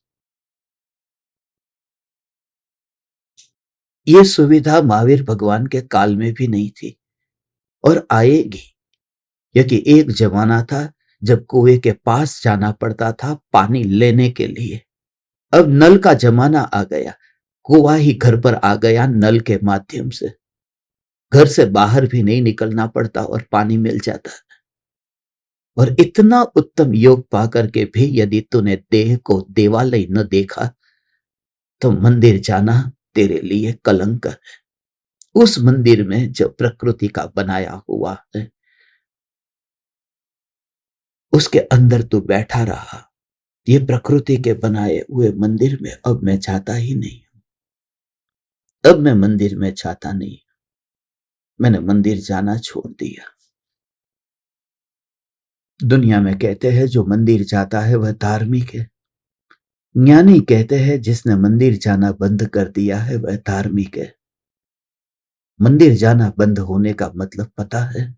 S1: ये सुविधा महावीर भगवान के काल में भी नहीं थी, और आएगी, क्योंकि एक जमाना था जब कुएं के पास जाना पड़ता था पानी लेने के लिए। अब नल का जमाना आ गया, कुआं ही घर पर आ गया, नल के माध्यम से घर से बाहर भी नहीं निकलना पड़ता और पानी मिल जाता। और इतना उत्तम योग पा करके भी यदि तूने देह को देवालय न देखा तो मंदिर जाना तेरे लिए कलंक है। उस मंदिर में जो प्रकृति का बनाया हुआ है, उसके अंदर तू बैठा रहा। ये प्रकृति के बनाए हुए मंदिर में अब मैं जाता ही नहीं हूं। अब मैं मंदिर में जाता नहीं। मैंने मंदिर जाना छोड़ दिया। दुनिया में कहते हैं जो मंदिर जाता है वह धार्मिक है। ज्ञानी कहते हैं जिसने मंदिर जाना बंद कर दिया है वह धार्मिक है। मंदिर जाना बंद होने का मतलब पता है?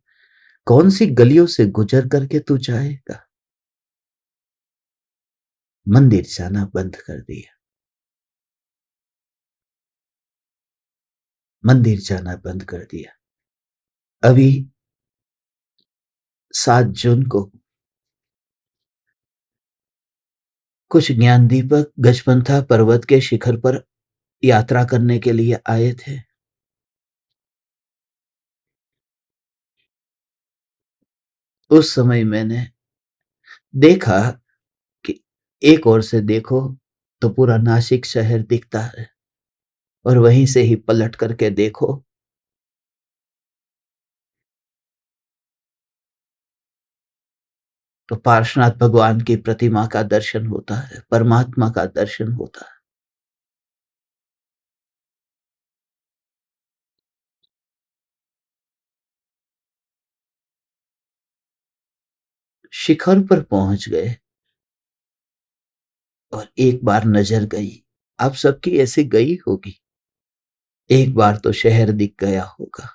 S1: कौन सी गलियों से गुजर करके तू जाएगा? मंदिर जाना बंद कर दिया। मंदिर जाना बंद कर दिया। अभी 7 जून को कुछ ज्ञान दीपक गजपंथा पर्वत के शिखर पर यात्रा करने के लिए आए थे। उस समय मैंने देखा कि एक ओर से देखो तो पूरा नासिक शहर दिखता है और वहीं से ही पलट करके देखो तो पार्श्वनाथ भगवान की प्रतिमा का दर्शन होता है, परमात्मा का दर्शन होता है। शिखर पर पहुंच गए और एक बार नजर गई। आप सबकी ऐसी गई होगी। एक बार तो शहर दिख गया होगा।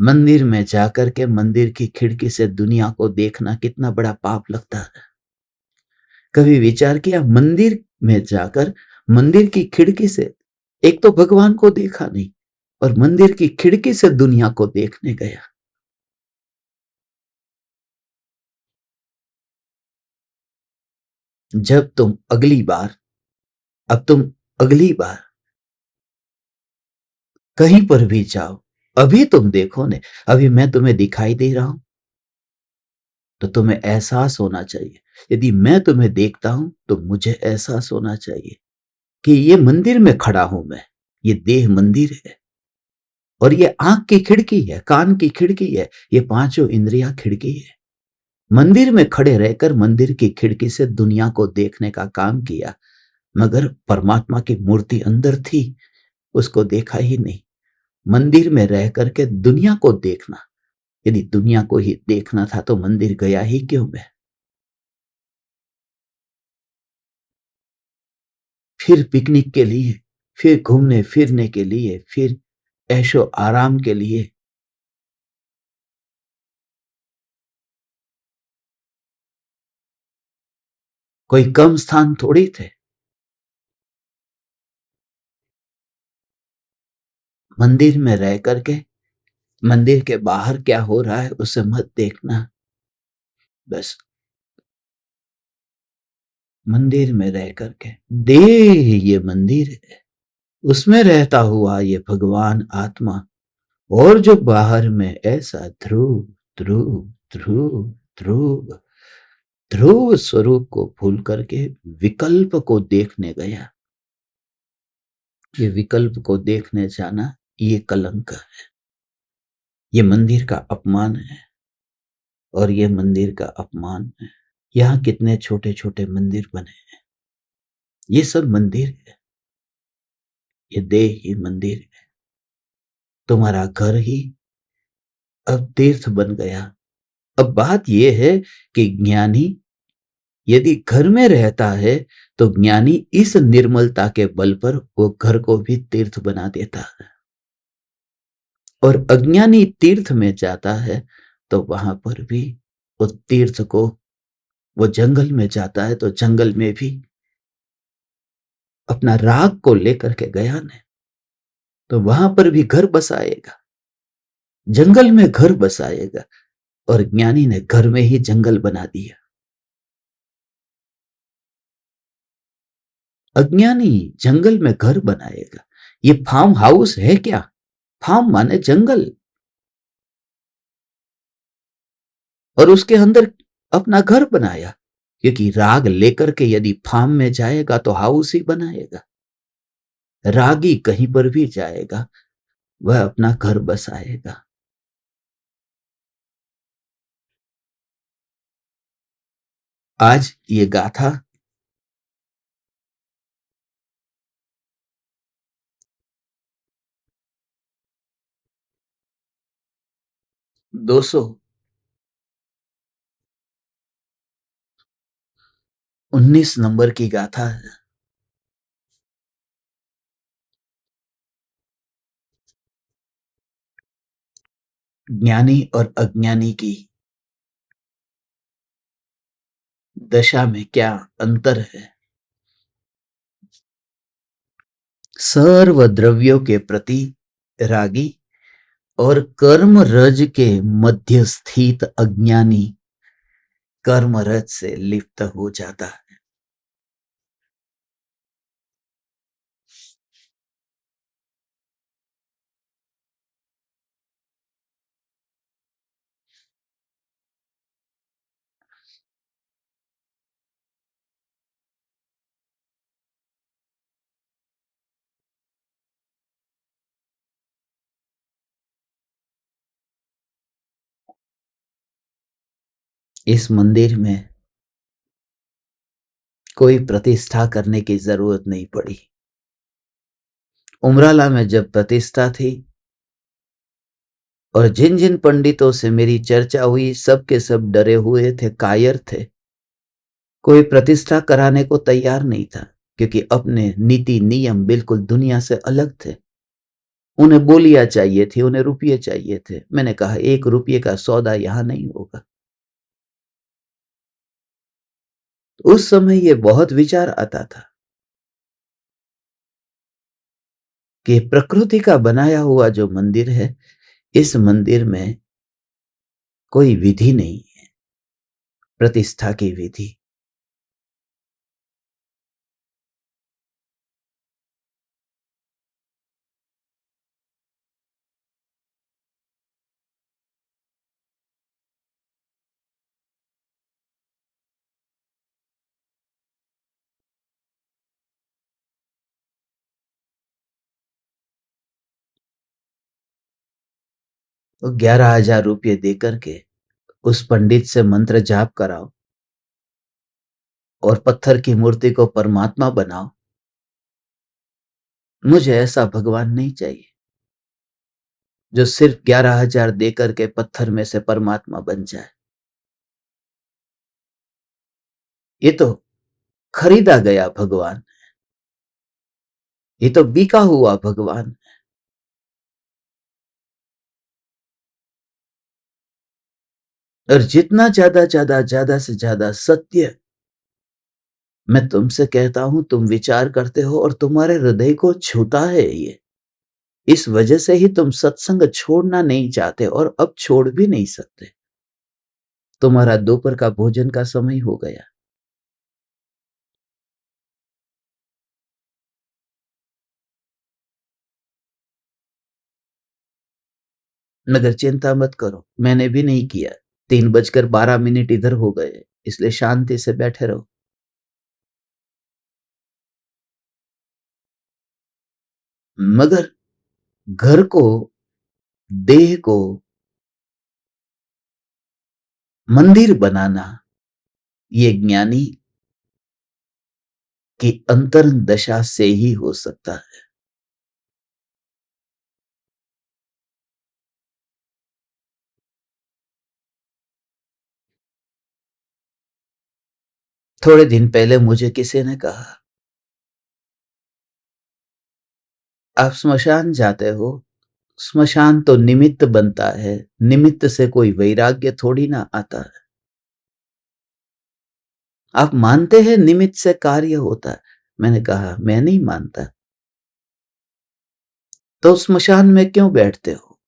S1: मंदिर में जाकर के मंदिर की खिड़की से दुनिया को देखना कितना बड़ा पाप लगता है। कभी विचार किया मंदिर में जाकर मंदिर की खिड़की से एक तो भगवान को देखा नहीं और मंदिर की खिड़की से दुनिया को देखने गया। जब तुम अगली बार अब तुम अगली बार कहीं पर भी जाओ, अभी तुम देखो ने, अभी मैं तुम्हें दिखाई दे रहा हूं तो तुम्हें एहसास होना चाहिए। यदि मैं तुम्हें देखता हूं तो मुझे एहसास होना चाहिए कि ये मंदिर में खड़ा हूं मैं। ये देह मंदिर है और ये आंख की खिड़की है, कान की खिड़की है, ये पांचों इंद्रियां खिड़की है। मंदिर में खड़े रहकर मंदिर की खिड़की से दुनिया को देखने का काम किया, मगर परमात्मा की मूर्ति अंदर थी, उसको देखा ही नहीं। मंदिर में रह करके दुनिया को देखना, यदि दुनिया को ही देखना था तो मंदिर गया ही क्यों मैं? फिर पिकनिक के लिए, फिर घूमने फिरने के लिए, फिर ऐशो आराम के लिए। कोई कम स्थान थोड़ी थे। मंदिर में रह करके मंदिर के बाहर क्या हो रहा है उसे मत देखना। बस मंदिर में रह करके देह ये मंदिर है, उसमें रहता हुआ ये भगवान आत्मा, और जो बाहर में ऐसा ध्रुव ध्रुव ध्रुव ध्रुव ध्रुव स्वरूप को भूल करके विकल्प को देखने गया। ये विकल्प को देखने जाना ये कलंक है। ये मंदिर का अपमान है और ये मंदिर का अपमान है। यहाँ कितने छोटे छोटे मंदिर बने हैं, ये सब मंदिर है। ये देह ही मंदिर है। तुम्हारा घर ही अब तीर्थ बन गया। अब बात यह है कि ज्ञानी यदि घर में रहता है तो ज्ञानी इस निर्मलता के बल पर वो घर को भी तीर्थ बना देता है, और अज्ञानी तीर्थ में जाता है तो वहां पर भी वो तीर्थ को, वो जंगल में जाता है तो जंगल में भी अपना राग को लेकर के गया ने तो वहां पर भी घर बसाएगा, जंगल में घर बसाएगा। और ज्ञानी ने घर में ही जंगल बना दिया। अज्ञानी जंगल में घर बनाएगा। ये फार्म हाउस है क्या? फार्म माने जंगल, और उसके अंदर अपना घर बनाया। क्योंकि राग लेकर के यदि फार्म में जाएगा तो हाउस ही बनाएगा। रागी कहीं पर भी जाएगा वह अपना घर बसाएगा। आज ये गाथा 219 नंबर की गाथा है। ज्ञानी और अज्ञानी की दशा में क्या अंतर है। सर्व द्रव्यों के प्रति रागी और कर्म रज के मध्य स्थित अज्ञानी कर्म रज से लिप्त हो जाता है। इस मंदिर में कोई प्रतिष्ठा करने की जरूरत नहीं पड़ी। उमराला में जब प्रतिष्ठा थी और जिन जिन पंडितों से मेरी चर्चा हुई, सब के सब डरे हुए थे, कायर थे। कोई प्रतिष्ठा कराने को तैयार नहीं था, क्योंकि अपने नीति नियम बिल्कुल दुनिया से अलग थे। उन्हें बोलियां चाहिए थी, उन्हें रुपये चाहिए थे। मैंने कहा 1 रुपये का सौदा यहां नहीं होगा। उस समय ये बहुत विचार आता था कि प्रकृति का बनाया हुआ जो मंदिर है, इस मंदिर में कोई विधि नहीं है, प्रतिष्ठा की विधि। तो 11,000 रुपये देकर के उस पंडित से मंत्र जाप कराओ और पत्थर की मूर्ति को परमात्मा बनाओ। मुझे ऐसा भगवान नहीं चाहिए जो सिर्फ 11,000 देकर के पत्थर में से परमात्मा बन जाए। ये तो खरीदा गया भगवान, ये तो बिका हुआ भगवान। और जितना ज्यादा से ज्यादा सत्य मैं तुमसे कहता हूं, तुम विचार करते हो और तुम्हारे हृदय को छूता है ये। इस वजह से ही तुम सत्संग छोड़ना नहीं चाहते और अब छोड़ भी नहीं सकते। तुम्हारा दोपहर का भोजन का समय हो गया। मगर चिंता मत करो, मैंने भी नहीं किया। 3:12 इधर हो गए, इसलिए शांति से बैठे रहो। मगर घर को, देह को मंदिर बनाना, ये ज्ञानी की अंतर दशा से ही हो सकता है। थोड़े दिन पहले मुझे किसी ने कहा, आप स्मशान जाते हो, स्मशान तो निमित्त बनता है, निमित्त से कोई वैराग्य थोड़ी ना आता है। आप मानते हैं निमित्त से कार्य होता है? मैंने कहा मैं नहीं मानता। तो स्मशान में क्यों बैठते हो?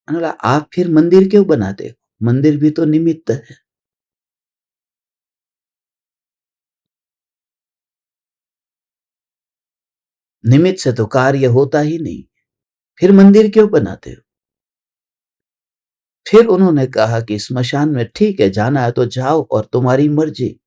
S1: मैंने कहा आप फिर मंदिर क्यों बनाते हो? मंदिर भी तो निमित्त है। निमित्त से तो कार्य होता ही नहीं, फिर मंदिर क्यों बनाते हो? फिर उन्होंने कहा कि स्मशान में ठीक है, जाना है तो जाओ और तुम्हारी मर्जी।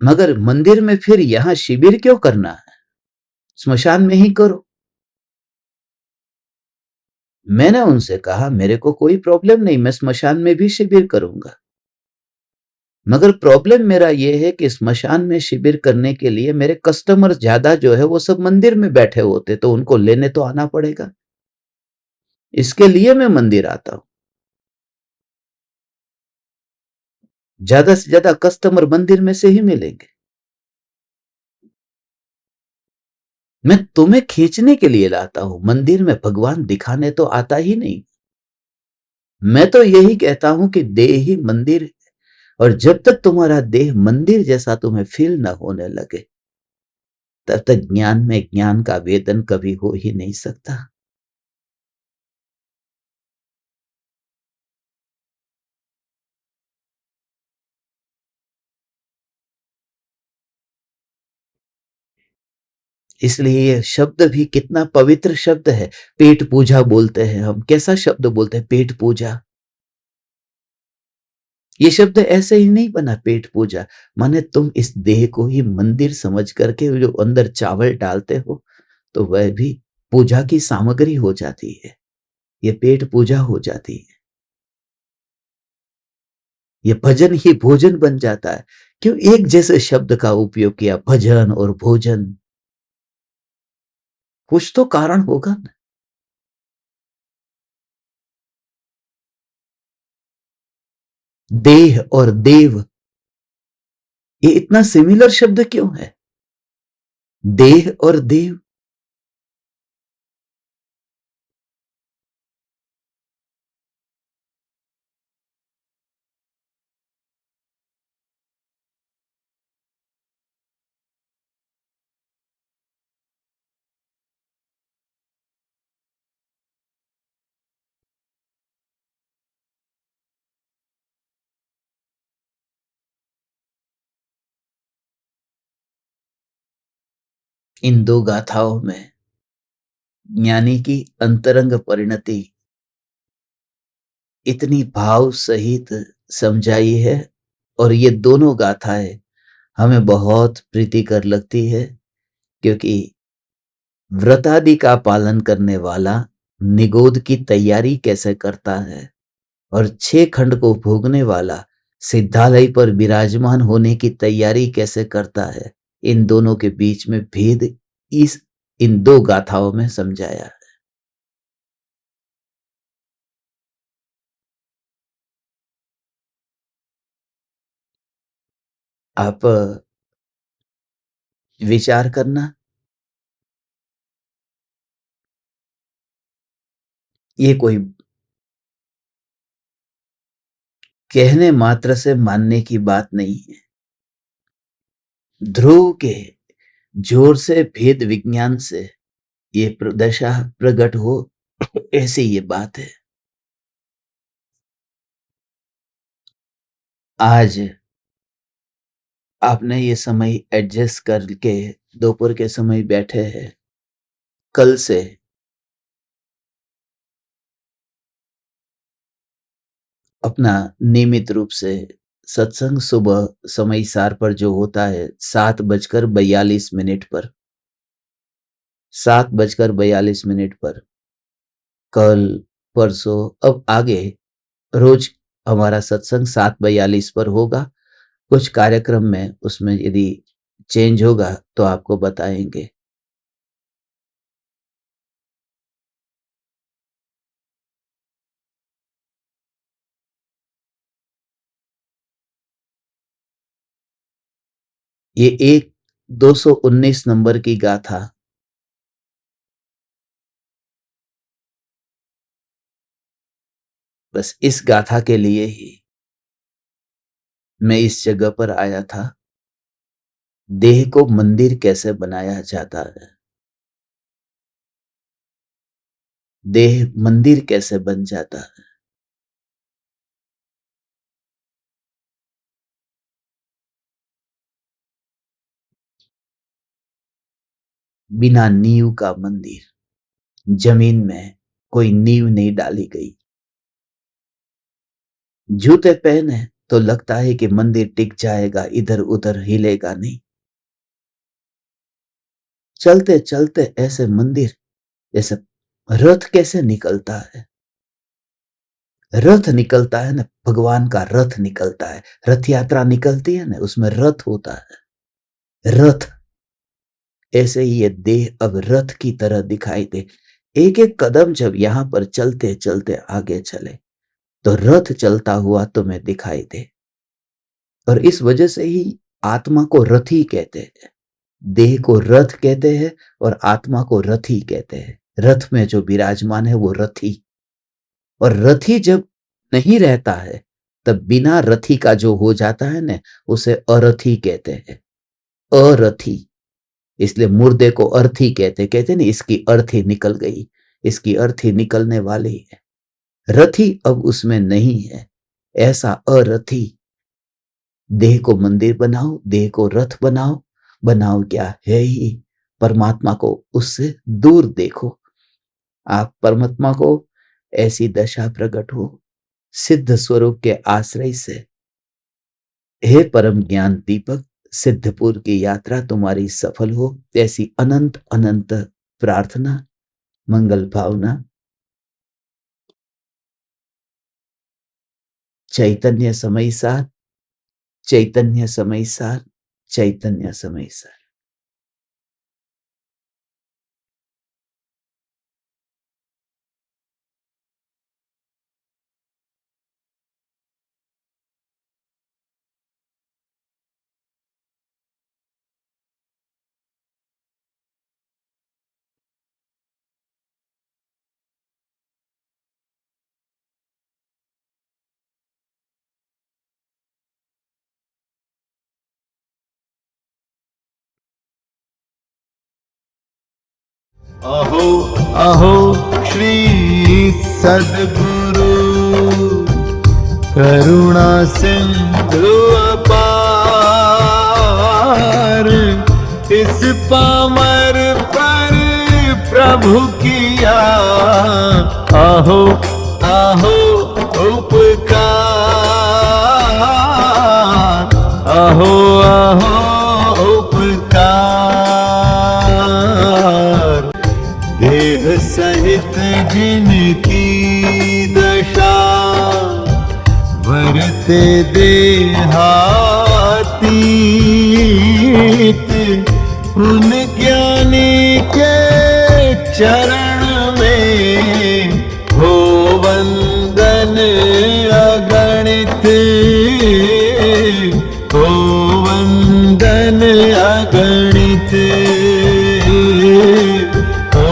S1: मगर मंदिर में फिर यहां शिविर क्यों करना है? स्मशान में ही करो। मैंने उनसे कहा मेरे को कोई प्रॉब्लम नहीं, मैं स्मशान में भी शिविर करूंगा, मगर प्रॉब्लम मेरा यह है कि स्मशान में शिविर करने के लिए मेरे कस्टमर ज्यादा जो है वो सब मंदिर में बैठे होते, तो उनको लेने तो आना पड़ेगा, इसके लिए मैं मंदिर आता हूं। ज्यादा से ज्यादा कस्टमर मंदिर में से ही मिलेंगे। मैं तुम्हें खींचने के लिए लाता हूं, मंदिर में भगवान दिखाने तो आता ही नहीं। मैं तो यही कहता हूं कि देह ही मंदिर है, और जब तक तुम्हारा देह मंदिर जैसा तुम्हें फील न होने लगे, तब तक ज्ञान में ज्ञान का वेदन कभी हो ही नहीं सकता। इसलिए ये शब्द भी कितना पवित्र शब्द है। पेट पूजा बोलते हैं हम, कैसा शब्द बोलते हैं, पेट पूजा। ये शब्द ऐसे ही नहीं बना, पेट पूजा माने तुम इस देह को ही मंदिर समझ करके जो अंदर चावल डालते हो, तो वह भी पूजा की सामग्री हो जाती है। ये पेट पूजा हो जाती है। ये भजन ही भोजन बन जाता है। क्यों एक जैसे शब्द का उपयोग किया, भजन और भोजन? कुछ तो कारण होगा ना। देह और देव, ये इतना सिमिलर शब्द क्यों है? देह और देव। इन दो गाथाओं में ज्ञानी की अंतरंग परिणति इतनी भाव सहित समझाई है, और ये दोनों गाथाएं हमें बहुत प्रीतिकर लगती है, क्योंकि व्रतादि का पालन करने वाला निगोद की तैयारी कैसे करता है, और 6 खंड को भोगने वाला सिद्धालय पर विराजमान होने की तैयारी कैसे करता है, इन दोनों के बीच में भेद इस इन दो गाथाओं में समझाया है। आप विचार करना, ये कोई कहने मात्र से मानने की बात नहीं है। ध्रुव के जोर से भेद विज्ञान से ये दशा प्रकट हो, ऐसी ये बात है। आज आपने ये समय एडजस्ट करके दोपहर के समय बैठे हैं। कल से अपना नियमित रूप से सत्संग सुबह समय सार पर जो होता है 7:42 पर, 7:42 पर, कल परसों अब आगे रोज हमारा सत्संग 7:42 पर होगा। कुछ कार्यक्रम में उसमें यदि चेंज होगा तो आपको बताएंगे। ये एक 219 नंबर की गाथा, बस इस गाथा के लिए ही मैं इस जगह पर आया था। देह को मंदिर कैसे बनाया जाता है, देह मंदिर कैसे बन जाता है। बिना नींव का मंदिर, जमीन में कोई नींव नहीं डाली गई। जूते पहने तो लगता है कि मंदिर टिक जाएगा, इधर उधर हिलेगा नहीं। चलते चलते ऐसे मंदिर, जैसे रथ कैसे निकलता है, रथ निकलता है ना, भगवान का रथ निकलता है, रथ यात्रा निकलती है ना, उसमें रथ होता है, रथ। ऐसे ही ये देह अब रथ की तरह दिखाई दे। एक एक कदम जब यहां पर चलते चलते आगे चले तो रथ चलता हुआ तुम्हें दिखाई दे। और इस वजह से ही आत्मा को रथी कहते हैं, देह को रथ कहते हैं और आत्मा को रथी कहते हैं। रथ में जो विराजमान है वो रथी। और रथी जब नहीं रहता है तब बिना रथी का जो हो जाता है ना, उसे अरथी कहते हैं, अरथी। इसलिए मुर्दे को अर्थी कहते नहीं, इसकी अर्थी निकल गई, इसकी अर्थी निकलने वाली है। रथी अब उसमें नहीं है, ऐसा अरथी। देह को मंदिर बनाओ, देह को रथ बनाओ, बनाओ क्या है ही परमात्मा को उससे दूर देखो। आप परमात्मा को ऐसी दशा प्रकट हो सिद्ध स्वरूप के आश्रय से। हे परम ज्ञान दीपक, सिद्धपुर की यात्रा तुम्हारी सफल हो, ऐसी अनंत अनंत प्रार्थना, मंगल भावना। चैतन्य समय सार, चैतन्य समय सार, चैतन्य समय सार।
S2: अहो अहो श्री सद्गुरु, करुणा सिंधु अपार, इस पामर पर प्रभु किया आहो आहो उपकार, आहो आहो उपकार। देह सहित जिनकी दशा, वरते देहातीत, उन ज्ञानी के चरण में हो वंदन अगणित, हो वंदन अगणित, हो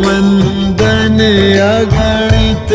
S2: वंदन अगणित।